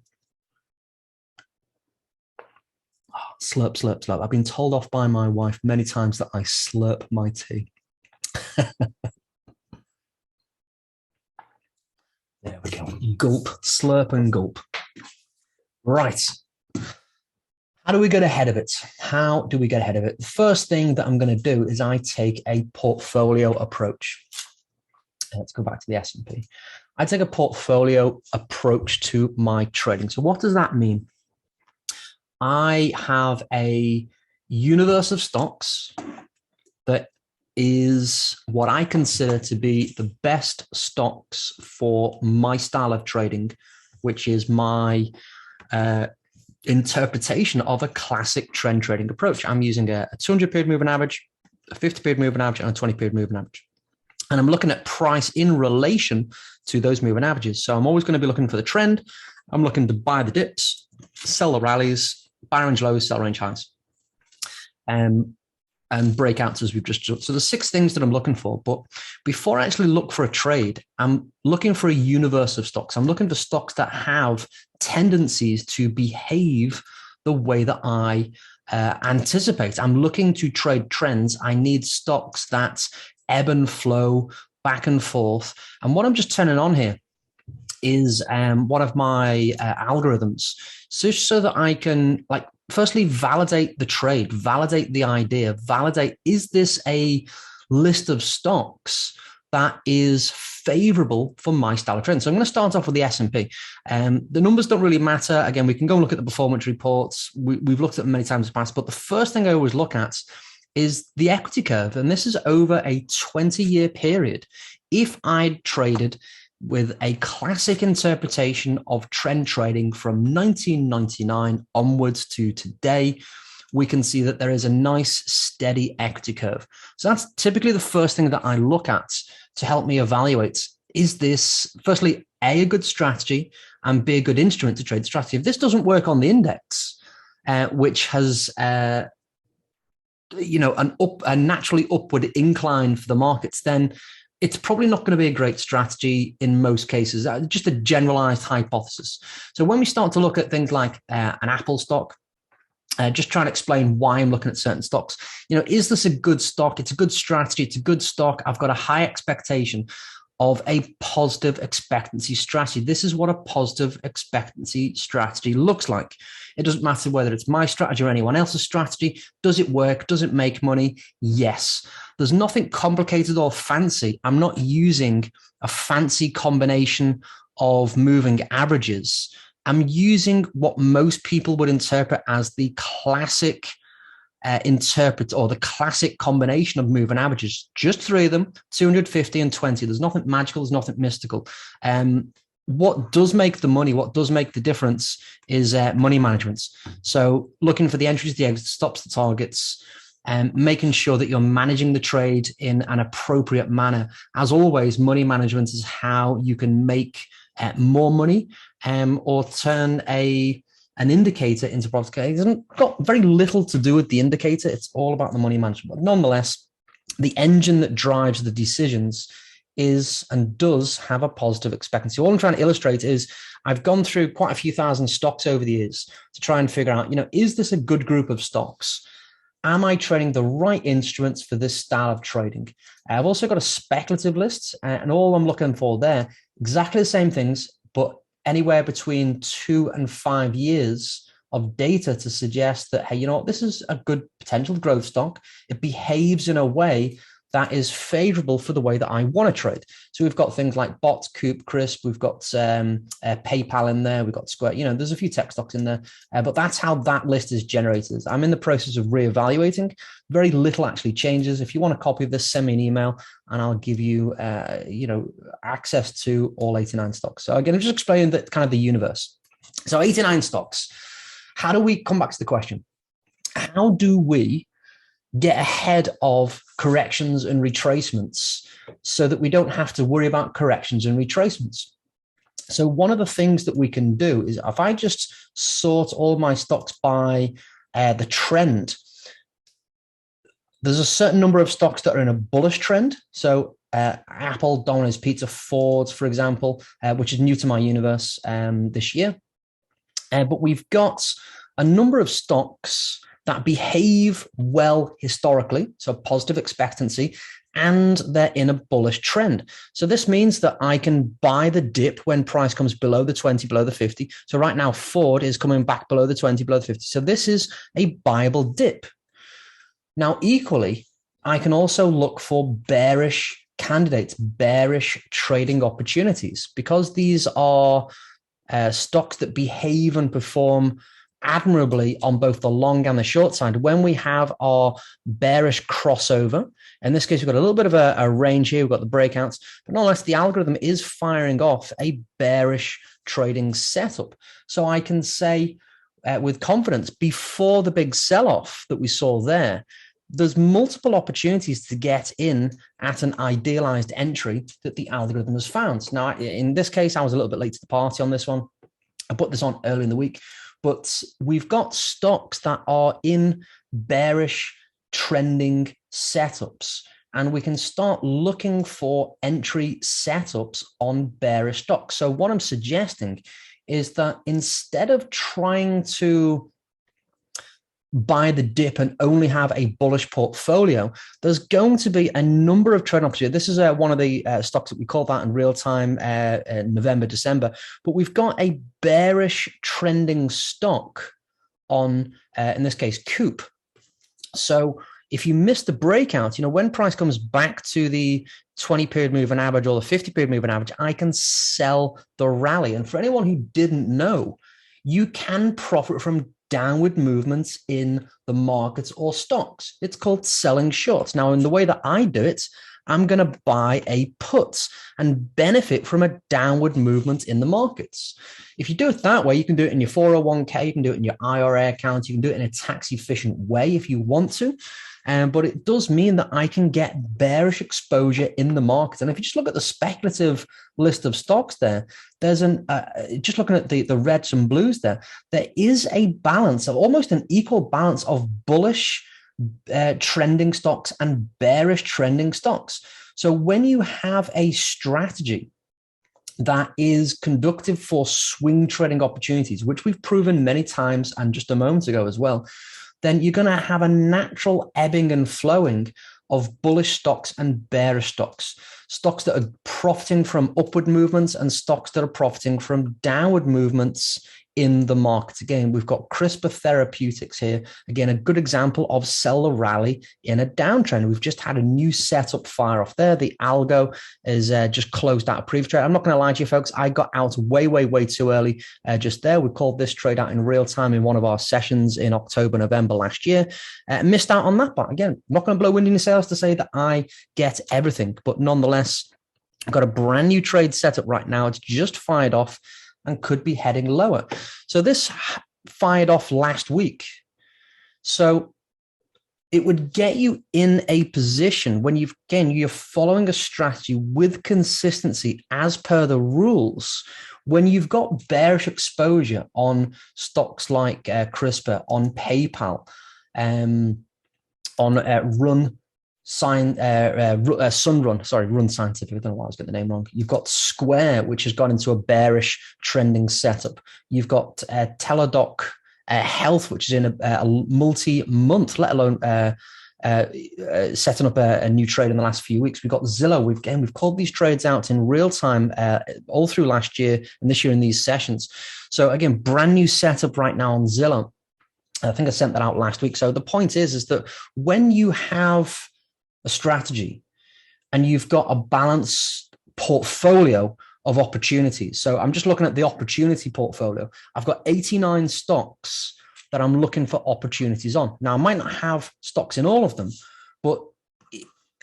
Oh, slurp, slurp, slurp. I've been told off by my wife many times that I slurp my tea. There we go. Gulp, slurp and gulp. Right. How do we get ahead of it? How do we get ahead of it? The first thing that I'm going to do is I take a portfolio approach. Let's go back to the S&P. I take a portfolio approach to my trading. So what does that mean? I have a universe of stocks that is what I consider to be the best stocks for my style of trading, which is my interpretation of a classic trend trading approach. I'm using a 200-period moving average, a 50-period moving average, and a 20-period moving average. And I'm looking at price in relation to those moving averages. So I'm always going to be looking for the trend. I'm looking to buy the dips, sell the rallies, buy range lows, sell range highs, and breakouts as we've just done. So there's 6 things that I'm looking for. But before I actually look for a trade, I'm looking for a universe of stocks. I'm looking for stocks that have tendencies to behave the way that I anticipate. I'm looking to trade trends. I need stocks that ebb and flow back and forth. And what I'm just turning on here is one of my algorithms, so that I can, like, firstly, validate the trade, validate the idea, validate, is this a list of stocks that is favorable for my style of trend? So I'm going to start off with the S&P. The numbers don't really matter. Again, we can go and look at the performance reports. We've looked at them many times in the past, but the first thing I always look at is the equity curve. And this is over a 20-year period. If I traded with a classic interpretation of trend trading from 1999 onwards to today, we can see that there is a nice steady equity curve. So that's typically the first thing that I look at to help me evaluate, is this, firstly, A, good strategy, and B, a good instrument to trade the strategy. If this doesn't work on the index, which has a naturally upward incline for the markets, then it's probably not going to be a great strategy in most cases, just a generalized hypothesis. So when we start to look at things like an Apple stock, just trying to explain why I'm looking at certain stocks, is this a good stock? It's a good strategy. It's a good stock. I've got a high expectation of a positive expectancy strategy. This is what a positive expectancy strategy looks like. It doesn't matter whether it's my strategy or anyone else's strategy. Does it work? Does it make money? Yes. There's nothing complicated or fancy. I'm not using a fancy combination of moving averages. I'm using what most people would interpret as the classic the classic combination of moving averages. Just 3 of them, 250 and 20. There's nothing magical. There's nothing mystical. What does make the money, what does make the difference is money management. So looking for the entries, the exits, stops, the targets, and making sure that you're managing the trade in an appropriate manner. As always, money management is how you can make more money or turn an indicator into profit. It hasn't got very little to do with the indicator. It's all about the money management. But nonetheless, the engine that drives the decisions is and does have a positive expectancy. All I'm trying to illustrate is I've gone through quite a few thousand stocks over the years to try and figure out, is this a good group of stocks? Am I trading the right instruments for this style of trading? I've also got a speculative list, and all I'm looking for there, exactly the same things, but anywhere between 2 and 5 years of data to suggest that, hey, this is a good potential growth stock. It behaves in a way that is favorable for the way that I want to trade. So we've got things like Bots, Coop, Crisp. We've got PayPal in there. We've got Square. There's a few tech stocks in there, but that's how that list is generated. I'm in the process of reevaluating. Very little actually changes. If you want a copy of this, send me an email and I'll give you, access to all 89 stocks. So again, I'm just explaining that kind of the universe. So 89 stocks. How do we come back to the question? How do we get ahead of corrections and retracements so that we don't have to worry about corrections and retracements? So one of the things that we can do is, if I just sort all my stocks by the trend, there's a certain number of stocks that are in a bullish trend. So Apple, Domino's Pizza, Ford, for example, which is new to my universe this year. But we've got a number of stocks that behave well historically, so positive expectancy, and they're in a bullish trend. So this means that I can buy the dip when price comes below the 20, below the 50. So right now, Ford is coming back below the 20, below the 50. So this is a buyable dip. Now, equally, I can also look for bearish candidates, bearish trading opportunities, because these are stocks that behave and perform admirably on both the long and the short side when we have our bearish crossover. In this case, we've got a little bit of a range here. We've got the breakouts, but nonetheless, the algorithm is firing off a bearish trading setup. So I can say with confidence, before the big sell-off that we saw there's multiple opportunities to get in at an idealized entry that the algorithm has found. Now, in this case, I was a little bit late to the party on this one. I put this on early in the week, but we've got stocks that are in bearish trending setups, and we can start looking for entry setups on bearish stocks. So what I'm suggesting is that instead of trying to buy the dip and only have a bullish portfolio, there's going to be a number of trading opportunities. This is one of the stocks that we call that in real time, November, December. But we've got a bearish trending stock on, in this case, Coop. So if you miss the breakout, when price comes back to the 20-period moving average or the 50-period moving average, I can sell the rally. And for anyone who didn't know, you can profit from downward movements in the markets or stocks. It's called selling shorts. Now, in the way that I do it, I'm going to buy a put and benefit from a downward movement in the markets. If you do it that way, you can do it in your 401k, you can do it in your IRA account, you can do it in a tax efficient way if you want to. But it does mean that I can get bearish exposure in the market. And if you just look at the speculative list of stocks there's just looking at the reds and blues there is a balance of almost an equal balance of bullish trending stocks and bearish trending stocks. So when you have a strategy that is conductive for swing trading opportunities, which we've proven many times and just a moment ago as well, then you're going to have a natural ebbing and flowing of bullish stocks and bearish stocks, stocks that are profiting from upward movements and stocks that are profiting from downward movements in the market. Again, we've got CRISPR Therapeutics here. Again, a good example of sell the rally in a downtrend. We've just had a new setup fire off there. The algo is just closed out a previous trade. I'm not going to lie to you, folks. I got out way, way, way too early just there. We called this trade out in real time in one of our sessions in October, November last year. Missed out on that, but again, not going to blow wind in the sails to say that I get everything, but nonetheless, I've got a brand new trade setup right now. It's just fired off and could be heading lower. So this fired off last week. So it would get you in a position when you're following a strategy with consistency as per the rules. When you've got bearish exposure on stocks like CRISPR, on PayPal, on Run Scientific. I don't know why I was getting the name wrong. You've got Square, which has gone into a bearish trending setup. You've got Teladoc Health, which is in a multi-month, let alone setting up a new trade in the last few weeks. We've got Zillow. We've called these trades out in real time all through last year and this year in these sessions. So again, brand new setup right now on Zillow. I think I sent that out last week. So the point is that when you have a strategy and you've got a balanced portfolio of opportunities. So I'm just looking at the opportunity portfolio. I've got 89 stocks that I'm looking for opportunities on. Now, I might not have stocks in all of them, but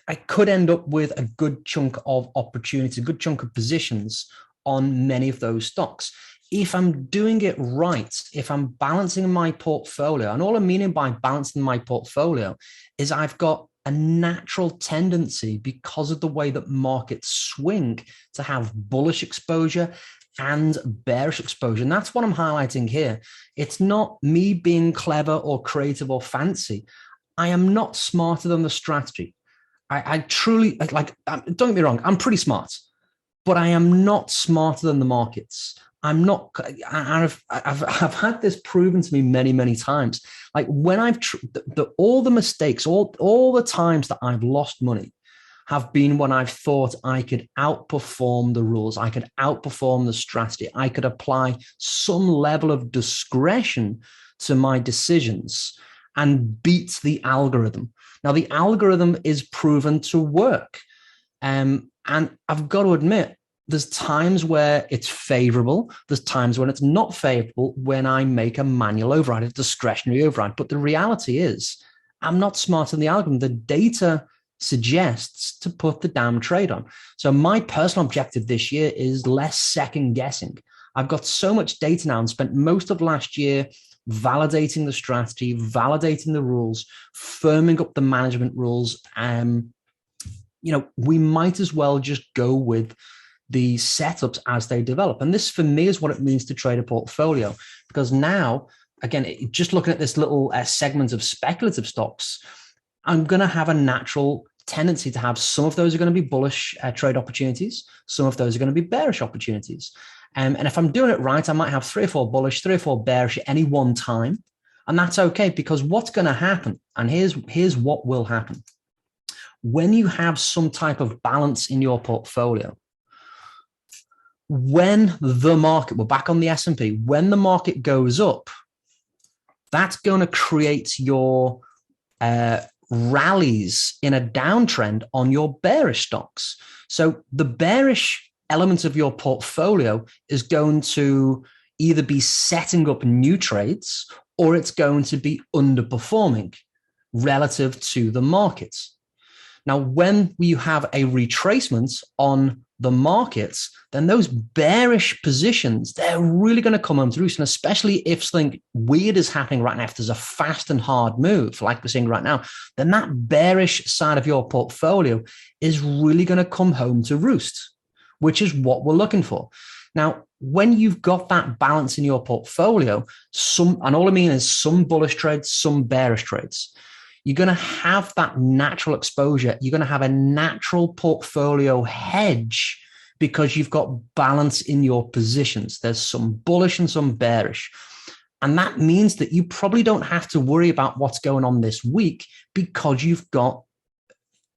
I could end up with a good chunk of opportunity, a good chunk of positions on many of those stocks. If I'm doing it right, if I'm balancing my portfolio, and all I'm meaning by balancing my portfolio is I've got a natural tendency, because of the way that markets swing, to have bullish exposure and bearish exposure. And that's what I'm highlighting here. It's not me being clever or creative or fancy. I am not smarter than the strategy. I truly, don't get me wrong, I'm pretty smart, but I am not smarter than the markets. I'm not, I've had this proven to me many, many times. Like when all the mistakes, all the times that I've lost money have been when I've thought I could outperform the rules. I could outperform the strategy. I could apply some level of discretion to my decisions and beat the algorithm. Now, the algorithm is proven to work. And I've got to admit, there's times where it's favorable. There's times when it's not favorable when I make a manual override, a discretionary override. But the reality is I'm not smart in the algorithm. The data suggests to put the damn trade on. So my personal objective this year is less second guessing. I've got so much data now and spent most of last year validating the strategy, validating the rules, firming up the management rules. We might as well just go with the setups as they develop. And this for me is what it means to trade a portfolio, because now, again, just looking at this little segment of speculative stocks, I'm going to have a natural tendency to have some of those are going to be bullish trade opportunities. Some of those are going to be bearish opportunities. And if I'm doing it right, I might have 3 or 4 bullish, 3 or 4 bearish at any one time. And that's okay, because what's going to happen, and here's what will happen. When you have some type of balance in your portfolio, when the market, we're back on the S&P, when the market goes up, that's going to create your rallies in a downtrend on your bearish stocks. So the bearish element of your portfolio is going to either be setting up new trades or it's going to be underperforming relative to the markets. Now, when you have a retracement on the markets, then those bearish positions, they're really going to come home to roost. And especially if something weird is happening right now, if there's a fast and hard move like we're seeing right now, then that bearish side of your portfolio is really going to come home to roost, which is what we're looking for. Now, when you've got that balance in your portfolio, and all I mean is some bullish trades, some bearish trades, you're going to have that natural exposure. You're going to have a natural portfolio hedge because you've got balance in your positions. There's some bullish and some bearish. And that means that you probably don't have to worry about what's going on this week because you've got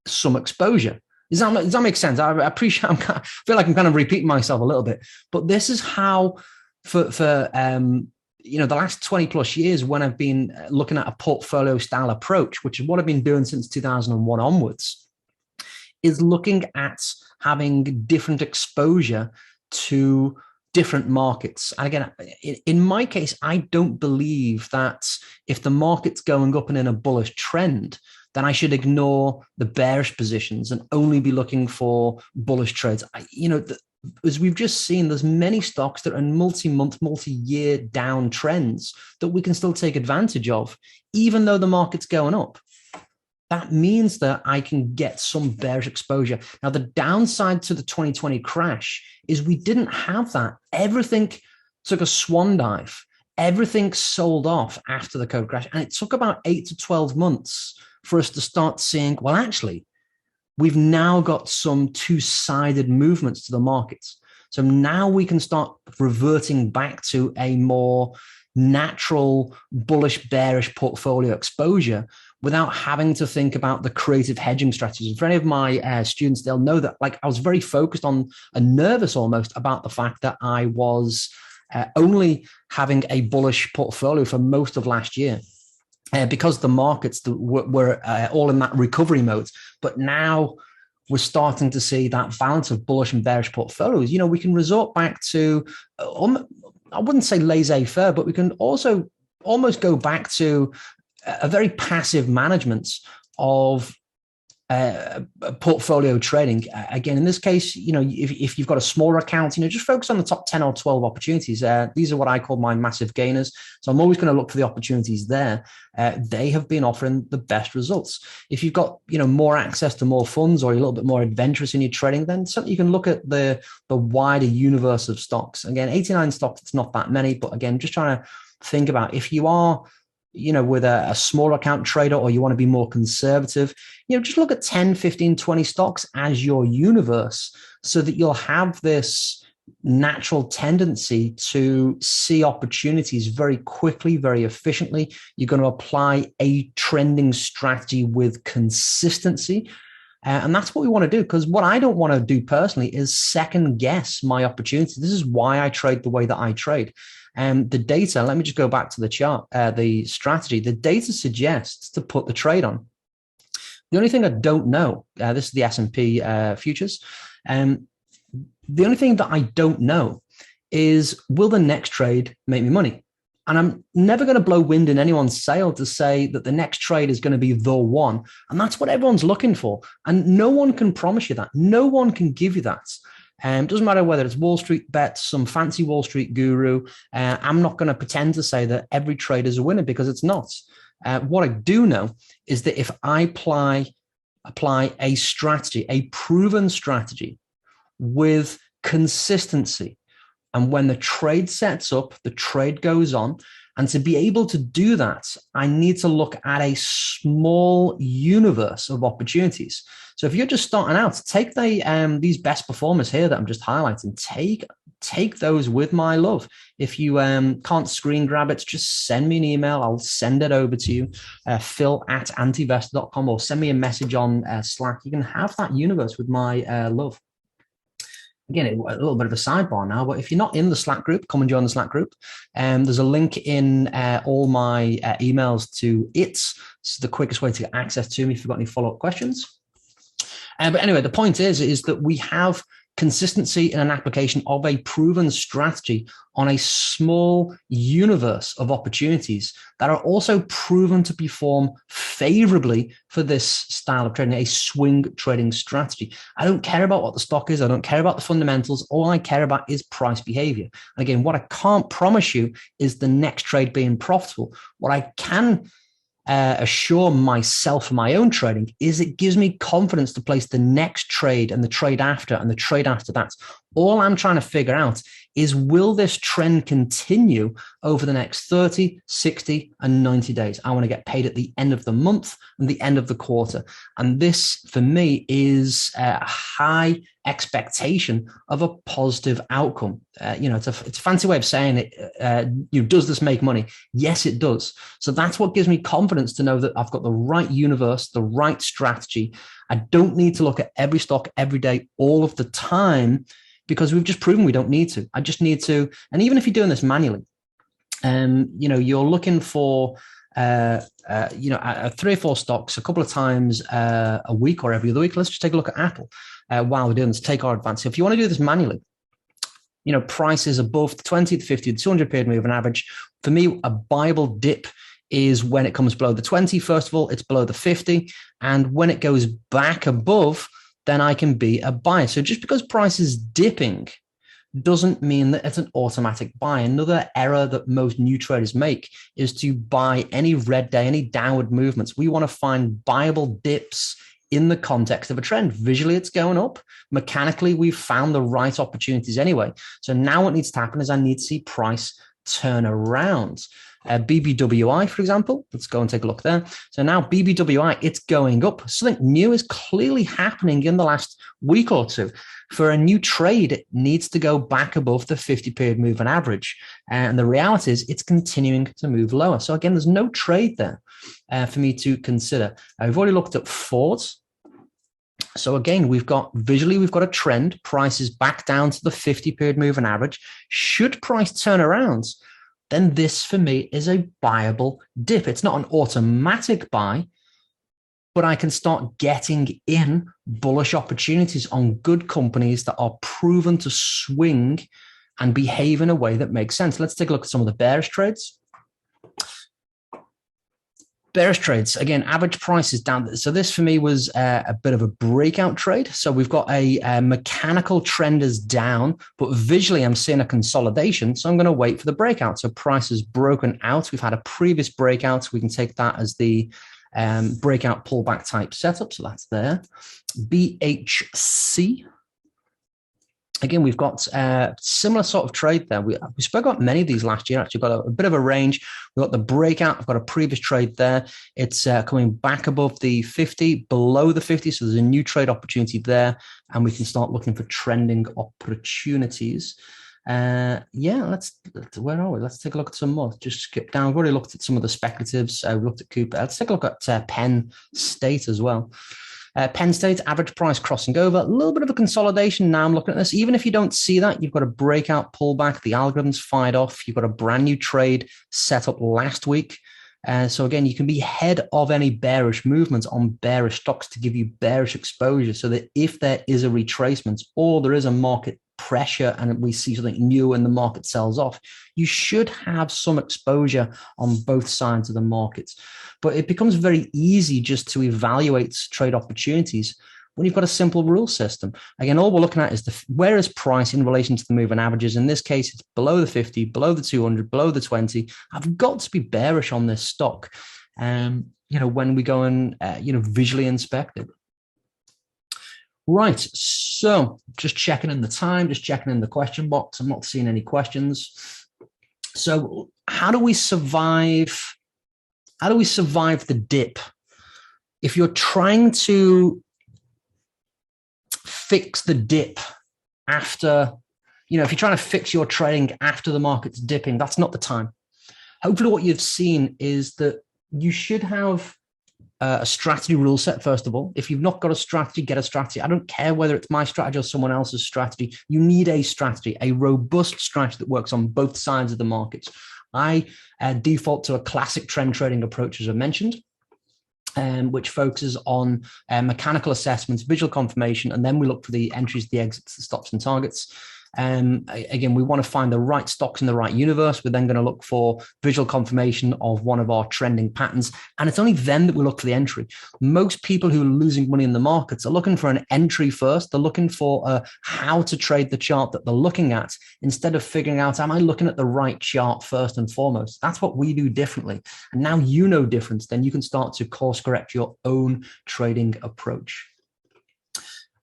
some exposure. Does that make sense? I appreciate, I feel like I'm kind of repeating myself a little bit, but this is how for the last 20 plus years, when I've been looking at a portfolio style approach, which is what I've been doing since 2001 onwards, is looking at having different exposure to different markets. And again, in my case, I don't believe that if the market's going up and in a bullish trend, then I should ignore the bearish positions and only be looking for bullish trades. As we've just seen, there's many stocks that are in multi-month, multi-year down trends that we can still take advantage of, even though the market's going up. That means that I can get some bearish exposure. Now, the downside to the 2020 crash is we didn't have that. Everything took a swan dive. Everything sold off after the COVID crash. And it took about 8 to 12 months for us to start seeing, well, actually, we've now got some two-sided movements to the markets. So now we can start reverting back to a more natural bullish bearish portfolio exposure without having to think about the creative hedging strategies. For any of my students, they'll know that I was very focused on and nervous almost about the fact that I was only having a bullish portfolio for most of last year. Because the markets were all in that recovery mode. But now we're starting to see that balance of bullish and bearish portfolios. We can resort back to, I wouldn't say laissez-faire, but we can also almost go back to a very passive management of portfolio trading. Again, in this case, if you've got a smaller account, just focus on the top 10 or 12 opportunities. These are what I call my massive gainers. So I'm always going to look for the opportunities there. They have been offering the best results. If you've got, more access to more funds or you're a little bit more adventurous in your trading, then certainly you can look at the wider universe of stocks. Again, 89 stocks, it's not that many, but again, just trying to think about if you are with a smaller account trader or you want to be more conservative, just look at 10, 15, 20 stocks as your universe so that you'll have this natural tendency to see opportunities very quickly, very efficiently. You're going to apply a trending strategy with consistency. And that's what we want to do, because what I don't want to do personally is second guess my opportunity. This is why I trade the way that I trade. And the data, let me just go back to the chart, the strategy. The data suggests to put the trade on. The only thing I don't know, this is the S&P futures. The only thing that I don't know is, will the next trade make me money? And I'm never going to blow wind in anyone's sail to say that the next trade is going to be the one. And that's what everyone's looking for. And no one can promise you that. No one can give you that. It doesn't matter whether it's Wall Street Bets, some fancy Wall Street guru. I'm not going to pretend to say that every trade is a winner, because it's not. What I do know is that if I apply a strategy, a proven strategy with consistency, and when the trade sets up, the trade goes on. And to be able to do that, I need to look at a small universe of opportunities. So if you're just starting out, take these best performers here that I'm just highlighting, take those with my love. If you can't screen grab it, just send me an email. I'll send it over to you, phil@antivestor.com, or send me a message on Slack. You can have that universe with my love. Again, a little bit of a sidebar now, but if you're not in the Slack group, come and join the Slack group. There's a link in all my emails to it. It's the quickest way to get access to me if you've got any follow-up questions. But anyway, the point is that we have consistency in an application of a proven strategy on a small universe of opportunities that are also proven to perform favorably for this style of trading, a swing trading strategy. I don't care about what the stock is. I don't care about the fundamentals. All I care about is price behavior. And again, what I can't promise you is the next trade being profitable. What I can assure myself for my own trading is it gives me confidence to place the next trade and the trade after and the trade after that. All I'm trying to figure out is, will this trend continue over the next 30, 60, and 90 days? I want to get paid at the end of the month and the end of the quarter. And this, for me, is a high expectation of a positive outcome. It's a fancy way of saying it. Does this make money? Yes, it does. So that's what gives me confidence to know that I've got the right universe, the right strategy. I don't need to look at every stock every day, all of the time, because we've just proven we don't need to. I just need to, and even if you're doing this manually, you're looking for, 3 or 4 stocks a couple of times a week or every other week. Let's just take a look at Apple while we're doing this, take our advantage. So if you want to do this manually, prices above the 20, the 50, the 200 period moving average. For me, a buyable dip is when it comes below the 20. First of all, it's below the 50. And when it goes back above, then I can be a buyer. So just because price is dipping doesn't mean that it's an automatic buy. Another error that most new traders make is to buy any red day, any downward movements. We want to find buyable dips in the context of a trend. Visually, it's going up. Mechanically, we've found the right opportunities anyway. So now what needs to happen is I need to see price turn around. BBWI, for example, let's go and take a look there. So now BBWI, it's going up. Something new is clearly happening in the last week or two. For a new trade, it needs to go back above the 50 period moving average. And the reality is it's continuing to move lower. So again, there's no trade there for me to consider. I've already looked at Fords. So again, we've got a trend. Price is back down to the 50 period moving average. Should price turn around, then this for me is a buyable dip. It's not an automatic buy, but I can start getting in bullish opportunities on good companies that are proven to swing and behave in a way that makes sense. Let's take a look at some of the bearish trades. Bearish trades, again, average price is down. So this for me was a bit of a breakout trade. So we've got a mechanical trend is down, but visually I'm seeing a consolidation. So I'm going to wait for the breakout. So price is broken out. We've had a previous breakout. We can take that as the breakout pullback type setup. So that's there. BHC. Again, we've got a similar sort of trade there. We spoke about many of these last year. Actually, got a bit of a range. We've got the breakout. I've got a previous trade there. It's coming back above the 50, below the 50. So there's a new trade opportunity there. And we can start looking for trending opportunities. Where are we? Let's take a look at some more. Just skip down. We've already looked at some of the speculatives. We've looked at Cooper. Let's take a look at Penn State as well. Penn State, average price crossing over, a little bit of a consolidation. Now I'm looking at this. Even if you don't see that, you've got a breakout pullback. The algorithm's fired off. You've got a brand new trade set up last week. So again, you can be ahead of any bearish movements on bearish stocks to give you bearish exposure, so that if there is a retracement or there is a market pressure and we see something new and the market sells off, you should have some exposure on both sides of the market. But it becomes very easy just to evaluate trade opportunities when you've got a simple rule system. Again, all we're looking at is where is price in relation to the moving averages. In this case, it's below the 50, below the 200, below the 20. I've got to be bearish on this stock, when we go and, visually inspect it. Right, so just checking in the time, just checking in the question box. I'm not seeing any questions. So how do we survive? How do we survive the dip? If you're trying to fix the dip after, if you're trying to fix your trading after the market's dipping, that's not the time. Hopefully what you've seen is that you should have a strategy rule set, first of all. If you've not got a strategy, get a strategy. I don't care whether it's my strategy or someone else's strategy. You need a strategy, a robust strategy that works on both sides of the markets. I default to a classic trend trading approach, as I mentioned, which focuses on mechanical assessments, visual confirmation, and then we look for the entries, the exits, the stops and targets. Again, we want to find the right stocks in the right universe. We're then going to look for visual confirmation of one of our trending patterns. And it's only then that we look for the entry. Most people who are losing money in the markets are looking for an entry first. They're looking for how to trade the chart that they're looking at, instead of figuring out, am I looking at the right chart first and foremost? That's what we do differently. And now you know difference, then you can start to course correct your own trading approach.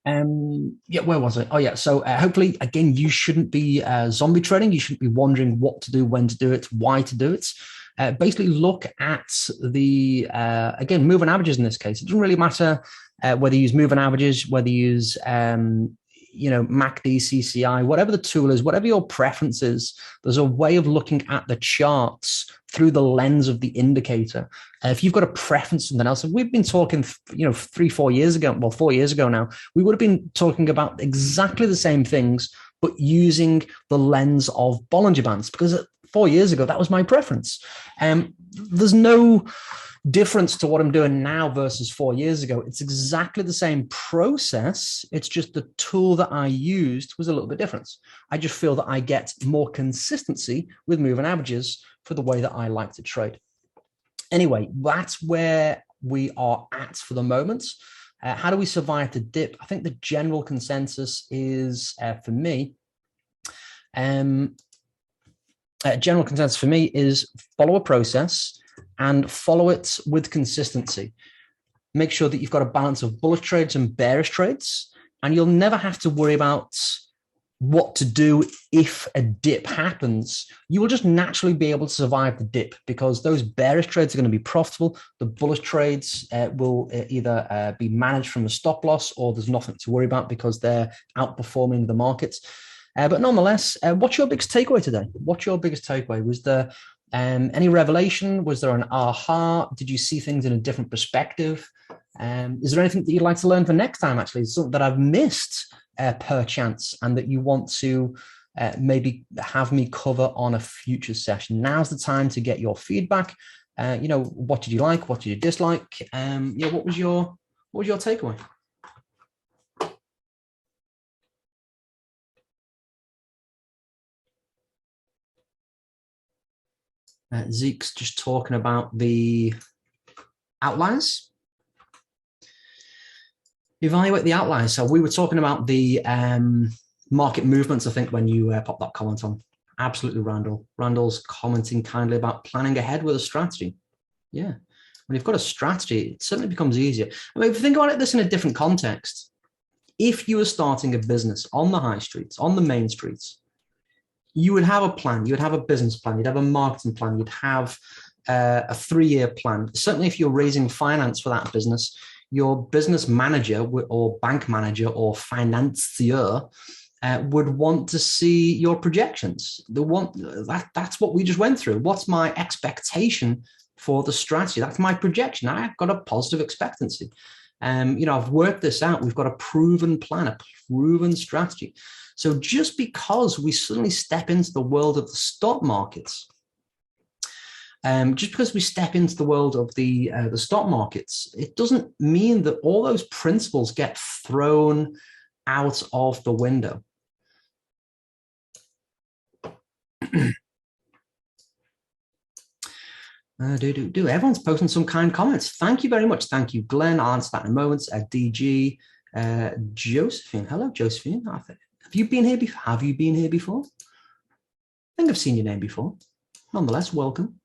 Where was it? Oh yeah. So hopefully, again, you shouldn't be zombie trading. You shouldn't be wondering what to do, when to do it, why to do it. Basically look at the, again, moving averages in this case. It doesn't really matter whether you use moving averages, whether you use, MACD, CCI, whatever the tool is, whatever your preference is, there's a way of looking at the charts through the lens of the indicator. If you've got a preference for something else, we've been talking, 4 years ago now, we would have been talking about exactly the same things, but using the lens of Bollinger Bands, because 4 years ago, that was my preference. There's no difference to what I'm doing now versus 4 years ago. It's exactly the same process. It's just the tool that I used was a little bit different. I just feel that I get more consistency with moving averages for the way that I like to trade. Anyway, that's where we are at for the moment. How do we survive the dip? I think the general consensus is, for me, is follow a process and follow it with consistency. Make sure that you've got a balance of bullish trades and bearish trades, and you'll never have to worry about what to do if a dip happens. You will just naturally be able to survive the dip, because those bearish trades are going to be profitable. The bullish trades will either be managed from a stop loss, or there's nothing to worry about because they're outperforming the markets. But nonetheless, what's your biggest takeaway today? What's your biggest takeaway? Was there any revelation? Was there an aha? Did you see things in a different perspective? Is there anything that you'd like to learn for next time, actually? Something that I've missed per chance, and that you want to maybe have me cover on a future session? Now's the time to get your feedback. What did you like? What did you dislike? What was your takeaway? Zeke's just talking about the outliers. Evaluate the outliers. So we were talking about the market movements, I think, when you popped that comment on. Absolutely, Randall. Randall's commenting kindly about planning ahead with a strategy. Yeah. When you've got a strategy, it certainly becomes easier. I mean, if you think about this in a different context, if you were starting a business on the high streets, on the main streets, you would have a plan, you would have a business plan, you'd have a marketing plan, you'd have a 3-year plan. Certainly if you're raising finance for that business, your business manager or bank manager or financier would want to see your projections. That's what we just went through. What's my expectation for the strategy? That's my projection. I've got a positive expectancy. I've worked this out. We've got a proven plan, a proven strategy. So just because we suddenly step into the world of the stock markets, Just because we step into the world of the stock markets, it doesn't mean that all those principles get thrown out of the window. Everyone's posting some kind comments. Thank you very much. Thank you, Glenn. I'll answer that in a moment. DG, Josephine. Hello, Josephine. Have you been here before? Have you been here before? I think I've seen your name before. Nonetheless, welcome.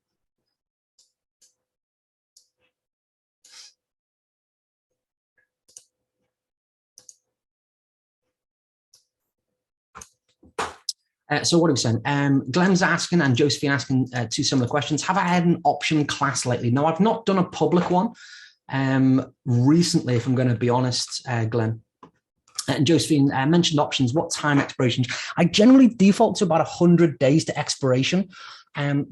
So what are we saying? Glenn's asking and Josephine asking two similar questions. Have I had an option class lately? No, I've not done a public one recently, if I'm going to be honest, Glenn. And Josephine mentioned options. What time expirations? I generally default to about 100 days to expiration.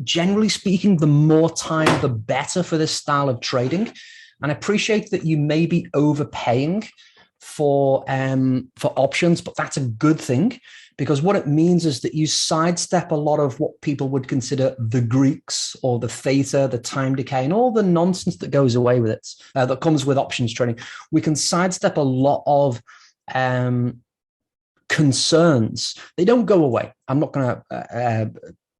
Generally speaking, the more time, the better for this style of trading. And I appreciate that you may be overpaying for options, but that's a good thing, because what it means is that you sidestep a lot of what people would consider the Greeks or the theta, the time decay, and all the nonsense that goes away with it, that comes with options trading. We can sidestep a lot of concerns. They don't go away. I'm not going to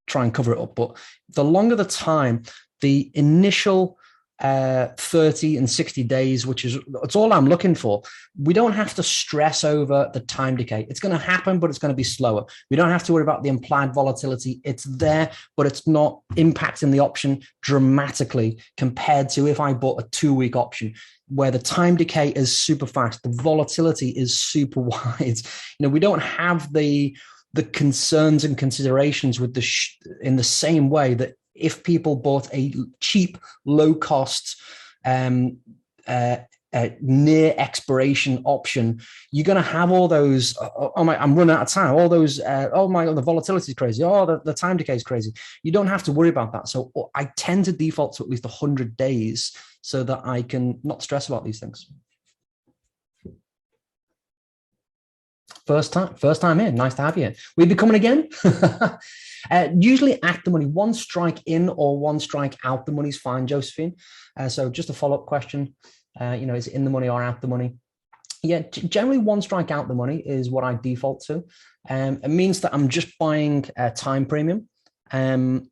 try and cover it up, but the longer the time, the initial 30 and 60 days, which is it's all I'm looking for. We don't have to stress over the time decay. It's going to happen, but it's going to be slower. We don't have to worry about the implied volatility. It's there, but it's not impacting the option dramatically compared to if I bought a 2-week option where the time decay is super fast. The volatility is super wide. We don't have the concerns and considerations with in the same way that if people bought a cheap, low-cost, near expiration option, you're going to have all those, I'm running out of time, all those, the volatility is crazy, the time decay is crazy. You don't have to worry about that. So I tend to default to at least 100 days so that I can not stress about these things. First time in. Nice to have you. Will you be coming again? Usually at the money, 1 strike in or 1 strike out the money is fine, Josephine. So just a follow-up question, is it in the money or out the money? Yeah, generally 1 strike out the money is what I default to. It means that I'm just buying a time premium. And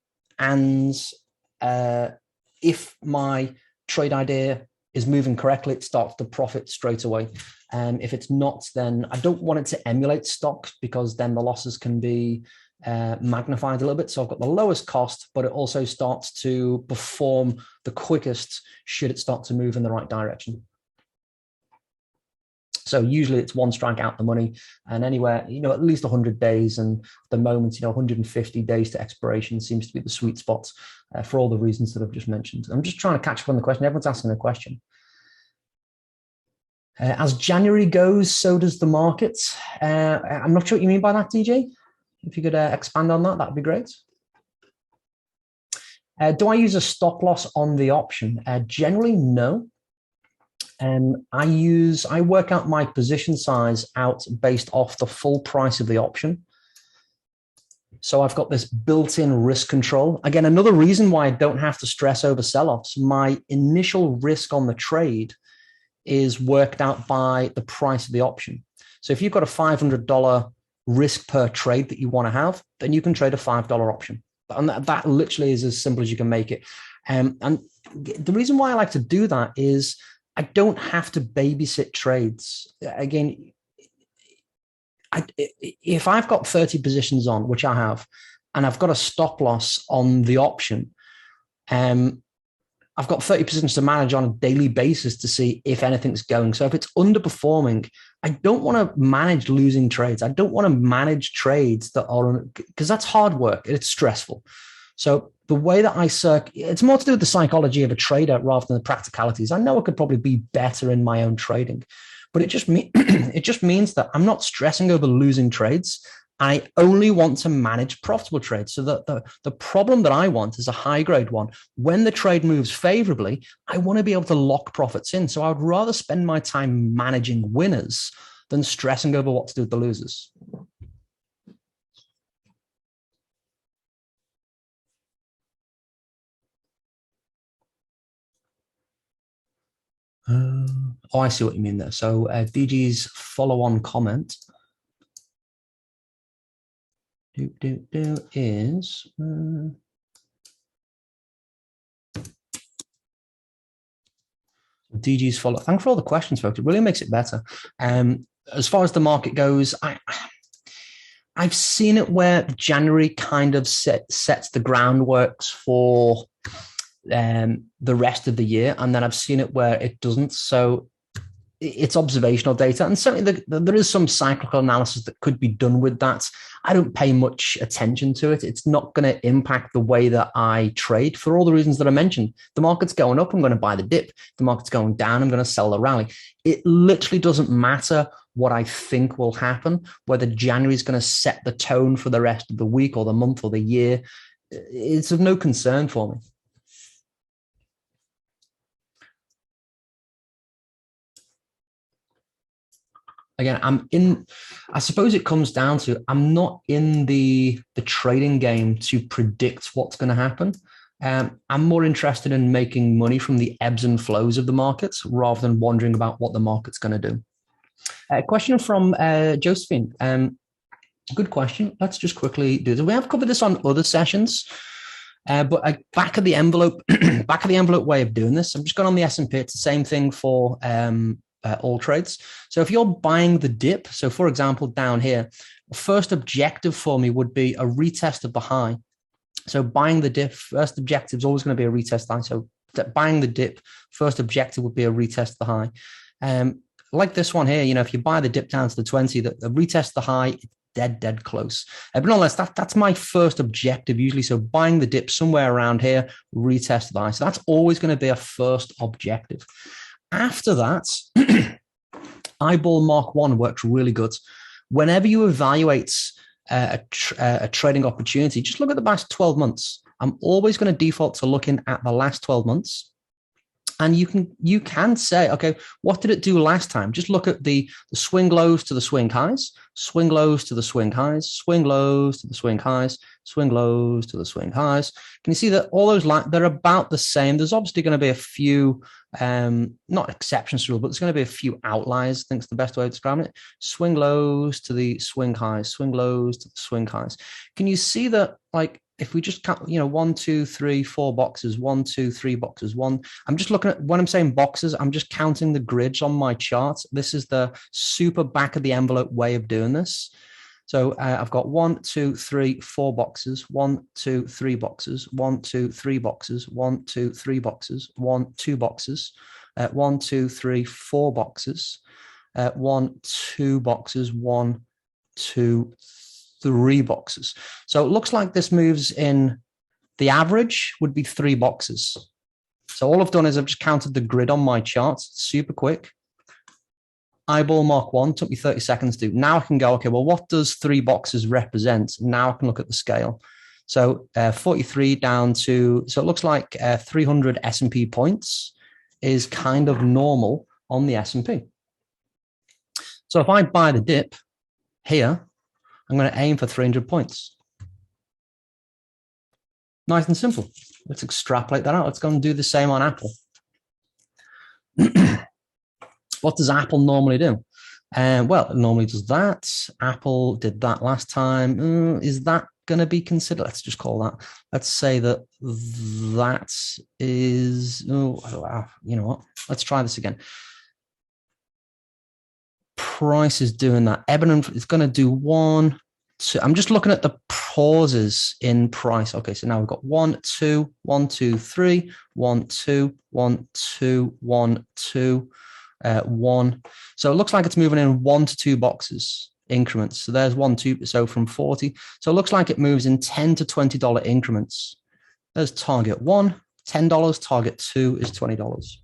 if my trade idea is moving correctly, it starts to profit straight away. If it's not, then I don't want it to emulate stocks, because then the losses can be magnified a little bit. So I've got the lowest cost, but it also starts to perform the quickest should it start to move in the right direction. So usually it's 1 strike out the money, and anywhere, at least 100 days. And at the moment, 150 days to expiration seems to be the sweet spot for all the reasons that I've just mentioned. I'm just trying to catch up on the question. Everyone's asking a question. As January goes, so does the market. I'm not sure what you mean by that, DJ. If you could expand on that, that'd be great. Do I use a stop loss on the option? Generally, no. I work out my position size out based off the full price of the option. So I've got this built-in risk control. Again, another reason why I don't have to stress over sell-offs. My initial risk on the trade is worked out by the price of the option. So if you've got a $500 risk per trade that you want to have, then you can trade a $5 option. And that literally is as simple as you can make it. And the reason why I like to do that is I don't have to babysit trades. Again, if I've got 30 positions on, which I have, and I've got a stop loss on the option, I've got 30 positions to manage on a daily basis to see if anything's going. So if it's underperforming, I don't want to manage losing trades. I don't want to manage trades that are, because that's hard work. It's stressful. So the way that it's more to do with the psychology of a trader rather than the practicalities. I know I could probably be better in my own trading, but it just means that I'm not stressing over losing trades. I only want to manage profitable trades. So that the problem that I want is a high grade one. When the trade moves favorably, I want to be able to lock profits in. So I would rather spend my time managing winners than stressing over what to do with the losers. Oh, I see what you mean there. So DG's follow-on comment is DG's follow. Thanks for all the questions, folks. It really makes it better. As far as the market goes, I've seen it where January kind of sets the groundworks for the rest of the year, and then I've seen it where it doesn't. So it's observational data, and certainly there is some cyclical analysis that could be done with that. I don't pay much attention to it. It's not going to impact the way that I trade for all the reasons that I mentioned. The market's going up, I'm going to buy the dip. The market's going down, I'm going to sell the rally. It literally doesn't matter what I think will happen, whether January is going to set the tone for the rest of the week or the month or the year. It's of no concern for me. Again, I suppose it comes down to, I'm not in the trading game to predict what's going to happen. I'm more interested in making money from the ebbs and flows of the markets rather than wondering about what the market's going to do. A question from Josephine. Good question. Let's just quickly do this. We have covered this on other sessions, but back of the envelope way of doing this. I'm just going on the S&P. It's the same thing for all trades. So if you're buying the dip, so for example, down here, the first objective for me would be a retest of the high. So buying the dip, first objective is always going to be a retest high. So buying the dip, first objective would be a retest of the high. Like this one here, if you buy the dip down to the 20, the retest the high, dead close. But nonetheless, that's my first objective usually. So buying the dip somewhere around here, retest the high. So that's always going to be a first objective. After that, eyeball Mark 1 works really good. Whenever you evaluate a trading opportunity, just look at the past 12 months. I'm always going to default to looking at the last 12 months. And you can say, okay, what did it do last time? Just look at the swing lows to the swing highs, swing lows to the swing highs, swing lows to the swing highs, swing lows to the swing highs. Can you see that all those lines, they're about the same? There's obviously going to be a few, not exceptions to the rule, but there's going to be a few outliers, I think is the best way of describing it. Swing lows to the swing highs, swing lows to the swing highs. Can you see that, like, if we just count, 1, 2, 3, 4 boxes, 1, 2, 3 boxes, I'm just looking at, when I'm saying boxes, I'm just counting the grids on my chart. This is the super back of the envelope way of doing this. So I've got 1, 2, 3, 4 boxes, 1, 2, 3 boxes, 1, 2, 3 boxes, 1, 2, 3 boxes, 1, 2 boxes, 1, 2, 3, 4 boxes, 1, 2 boxes, 1, 2, 3 boxes. So it looks like this moves in, the average would be 3 boxes. So all I've done is I've just counted the grid on my chart, super quick. Eyeball Mark 1 took me 30 seconds to do. Now I can go, okay, well, what does 3 boxes represent? Now I can look at the scale. So 43 down to, so it looks like 300 S&P points is kind of normal on the S&P. So if I buy the dip here, I'm going to aim for 300 points. Nice and simple. Let's extrapolate that out. Let's go and do the same on Apple. What does Apple normally do? Well, it normally does that. Apple did that last time. Is that going to be considered? Let's just call that. Let's say that is, you know what? Let's try this again. Price is doing that. Eben is going to do 1, 2. I'm just looking at the pauses in price. Okay, so now we've got 1, 2, 1, 2, 3, 1, 2, 1, 2, 1, 2, 1. So it looks like it's moving in 1 to 2 boxes increments. So there's 1, 2. So from 40. So it looks like it moves in $10 to $20 increments. There's target 1, $10. Target 2 is $20.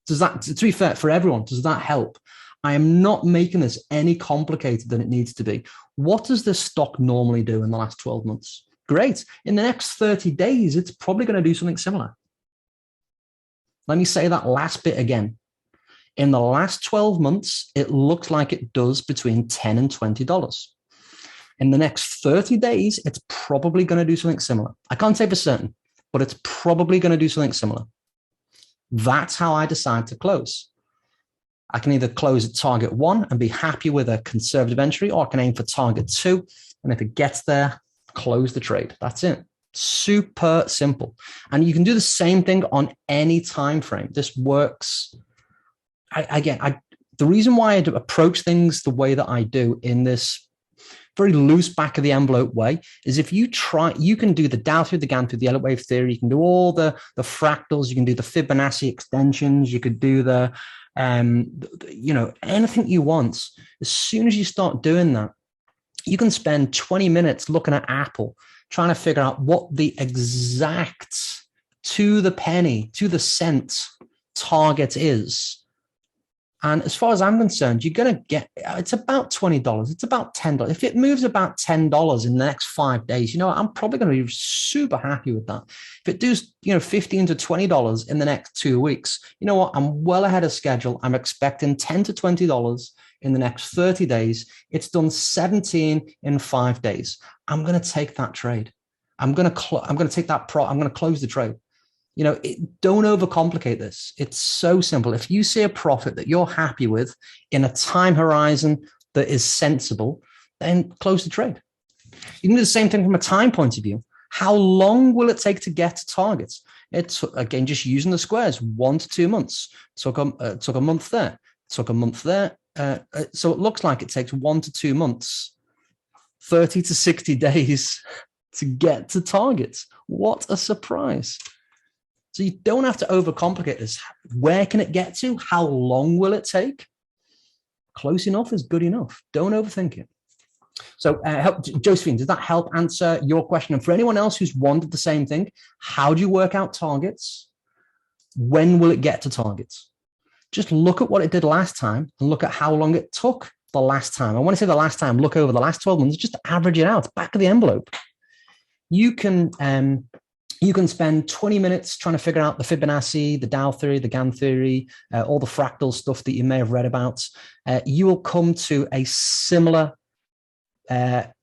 Does that, to be fair, for everyone, does that help? I am not making this any complicated than it needs to be. What does this stock normally do in the last 12 months? Great. In the next 30 days, it's probably going to do something similar. Let me say that last bit again. In the last 12 months, it looks like it does between $10 and $20. In the next 30 days, it's probably going to do something similar. I can't say for certain, but it's probably going to do something similar. That's how I decide to close. I can either close at target 1 and be happy with a conservative entry, or I can aim for target 2. And if it gets there, close the trade. That's it. Super simple. And you can do the same thing on any time frame. This works. The reason why I approach things the way that I do in this very loose back of the envelope way is if you try, you can do the Dow through the GAN through the yellow wave theory. You can do all the fractals. You can do the Fibonacci extensions. You could do the anything you want. As soon as you start doing that, you can spend 20 minutes looking at Apple, trying to figure out what the exact, to the penny, to the cent target is. And as far as I'm concerned, you're going to get, it's about $20. It's about $10. If it moves about $10 in the next 5 days, I'm probably going to be super happy with that. If it does, $15 to $20 in the next 2 weeks, you know what? I'm well ahead of schedule. I'm expecting $10 to $20 in the next 30 days. It's done 17 in 5 days. I'm going to take that trade. I'm going to take that I'm going to close the trade. Don't overcomplicate this. It's so simple. If you see a profit that you're happy with in a time horizon that is sensible, then close the trade. You can do the same thing from a time point of view. How long will it take to get to targets? It's, again, just using the squares, 1 to 2 months. Took a month there. Took a month there. So it looks like it takes 1 to 2 months, 30 to 60 days to get to targets. What a surprise. So you don't have to overcomplicate this. Where can it get to? How long will it take? Close enough is good enough. Don't overthink it. So Josephine, does that help answer your question? And for anyone else who's wondered the same thing, how do you work out targets? When will it get to targets? Just look at what it did last time and look at how long it took the last time. And when I say the last time, look over the last 12 months, just average it out, back of the envelope. You can spend 20 minutes trying to figure out the Fibonacci, the Dow theory, the GAN theory, all the fractal stuff that you may have read about. You will come to a similar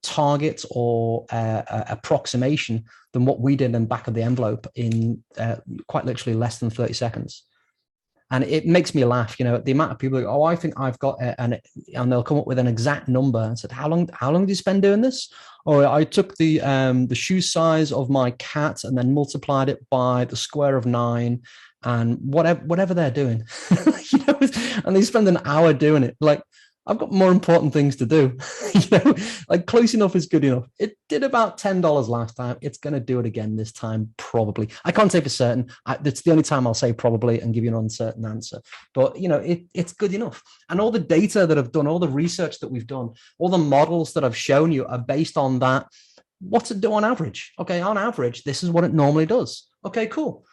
target or approximation than what we did in the back of the envelope in quite literally less than 30 seconds. And it makes me laugh, the amount of people go, I think I've got and they'll come up with an exact number and said, how long do you spend doing this? Or I took the shoe size of my cat and then multiplied it by the square of 9 and whatever they're doing, and they spend an hour doing it. Like, I've got more important things to do. Like, close enough is good enough. It did about $10 last time. It's going to do it again this time, probably. I can't say for certain. That's the only time I'll say probably and give you an uncertain answer. But, it's good enough. And all the data that I've done, all the research that we've done, all the models that I've shown you are based on that. What's it do on average? Okay, on average, this is what it normally does. Okay, cool.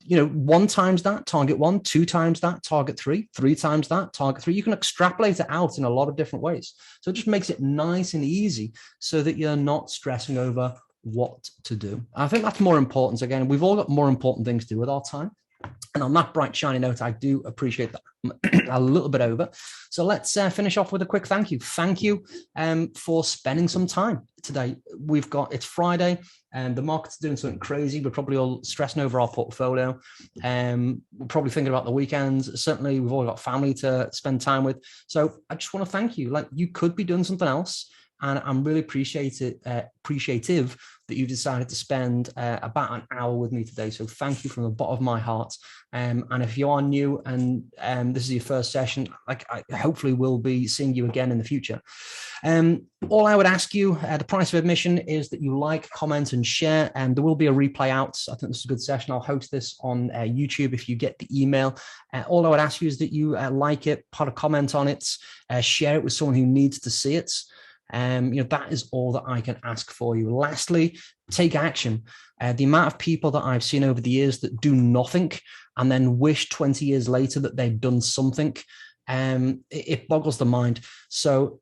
1 times that, target 1, 2 times that, target 3, 3 times that, target 3. You can extrapolate it out in a lot of different ways. So it just makes it nice and easy so that you're not stressing over what to do. I think that's more important. Again, we've all got more important things to do with our time. And on that bright, shiny note, I do appreciate that a little bit over. So let's finish off with a quick thank you. Thank you for spending some time today. It's Friday and the market's doing something crazy. We're probably all stressing over our portfolio. We're probably thinking about the weekends. Certainly, we've all got family to spend time with. So I just want to thank you. Like, you could be doing something else. And I'm really appreciative that you decided to spend about an hour with me today. So thank you from the bottom of my heart. And if you are new and this is your first session, I hopefully will be seeing you again in the future. All I would ask you, the price of admission is that you like, comment, and share. And there will be a replay out. I think this is a good session. I'll host this on YouTube if you get the email. All I would ask you is that you like it, put a comment on it, share it with someone who needs to see it. That is all that I can ask for you. Lastly, take action. The amount of people that I've seen over the years that do nothing and then wish 20 years later that they've done something, it boggles the mind. So,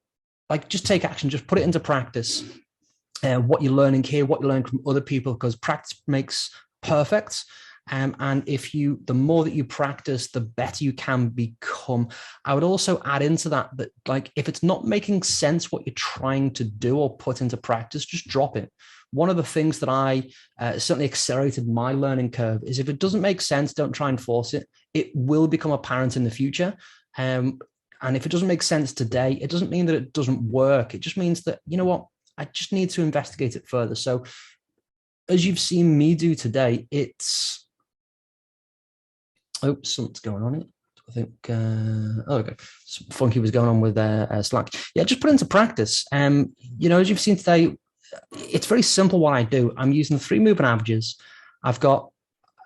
just take action, just put it into practice. What you're learning here, what you're learning from other people, because practice makes perfect. And the more that you practice, the better you can become. I would also add into that like, if it's not making sense what you're trying to do or put into practice, just drop it. One of the things that I certainly accelerated my learning curve is, if it doesn't make sense, don't try and force it. It will become apparent in the future. And if it doesn't make sense today, it doesn't mean that it doesn't work. It just means that, you know what, I just need to investigate it further. So as you've seen me do today, it's, oh, something's going on here. I think, okay, funky was going on with Slack. Yeah, just put it into practice. You know, as you've seen today, it's very simple what I do. I'm using 3 moving averages. I've got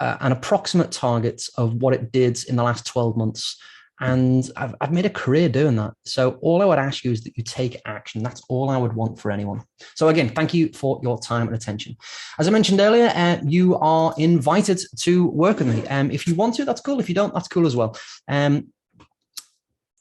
an approximate target of what it did in the last 12 months. And I've made a career doing that. So all I would ask you is that you take action. That's all I would want for anyone. So again, thank you for your time and attention. As I mentioned earlier, you are invited to work with me. If you want to, that's cool. If you don't, that's cool as well. I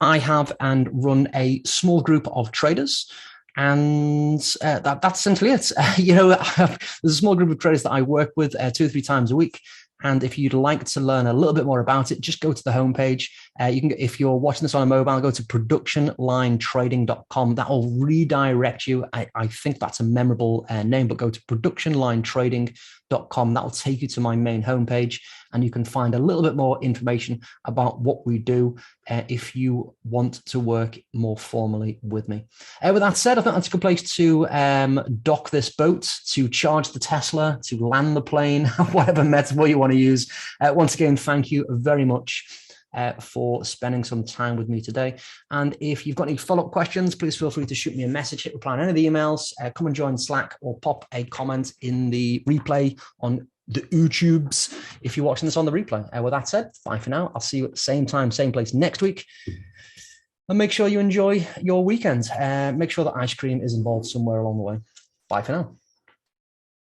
have and run a small group of traders. And that's essentially it. You know, there's a small group of traders that I work with 2 or 3 times a week. And if you'd like to learn a little bit more about it, just go to the homepage. You can, if you're watching this on a mobile, go to productionlinetrading.com. That will redirect you. I think that's a memorable name, but go to productionlinetrading.com. That will take you to my main homepage, and you can find a little bit more information about what we do if you want to work more formally with me. With that said, I think that's a good place to dock this boat, to charge the Tesla, to land the plane, whatever metaphor you want to use. Once again, thank you very much for spending some time with me today. And if you've got any follow-up questions, please feel free to shoot me a message, hit reply on any of the emails, come and join Slack, or pop a comment in the replay on the YouTubes if you're watching this on the replay. With that said, bye for now. I'll see you at the same time, same place next week. And make sure you enjoy your weekend. Make sure that ice cream is involved somewhere along the way. Bye for now.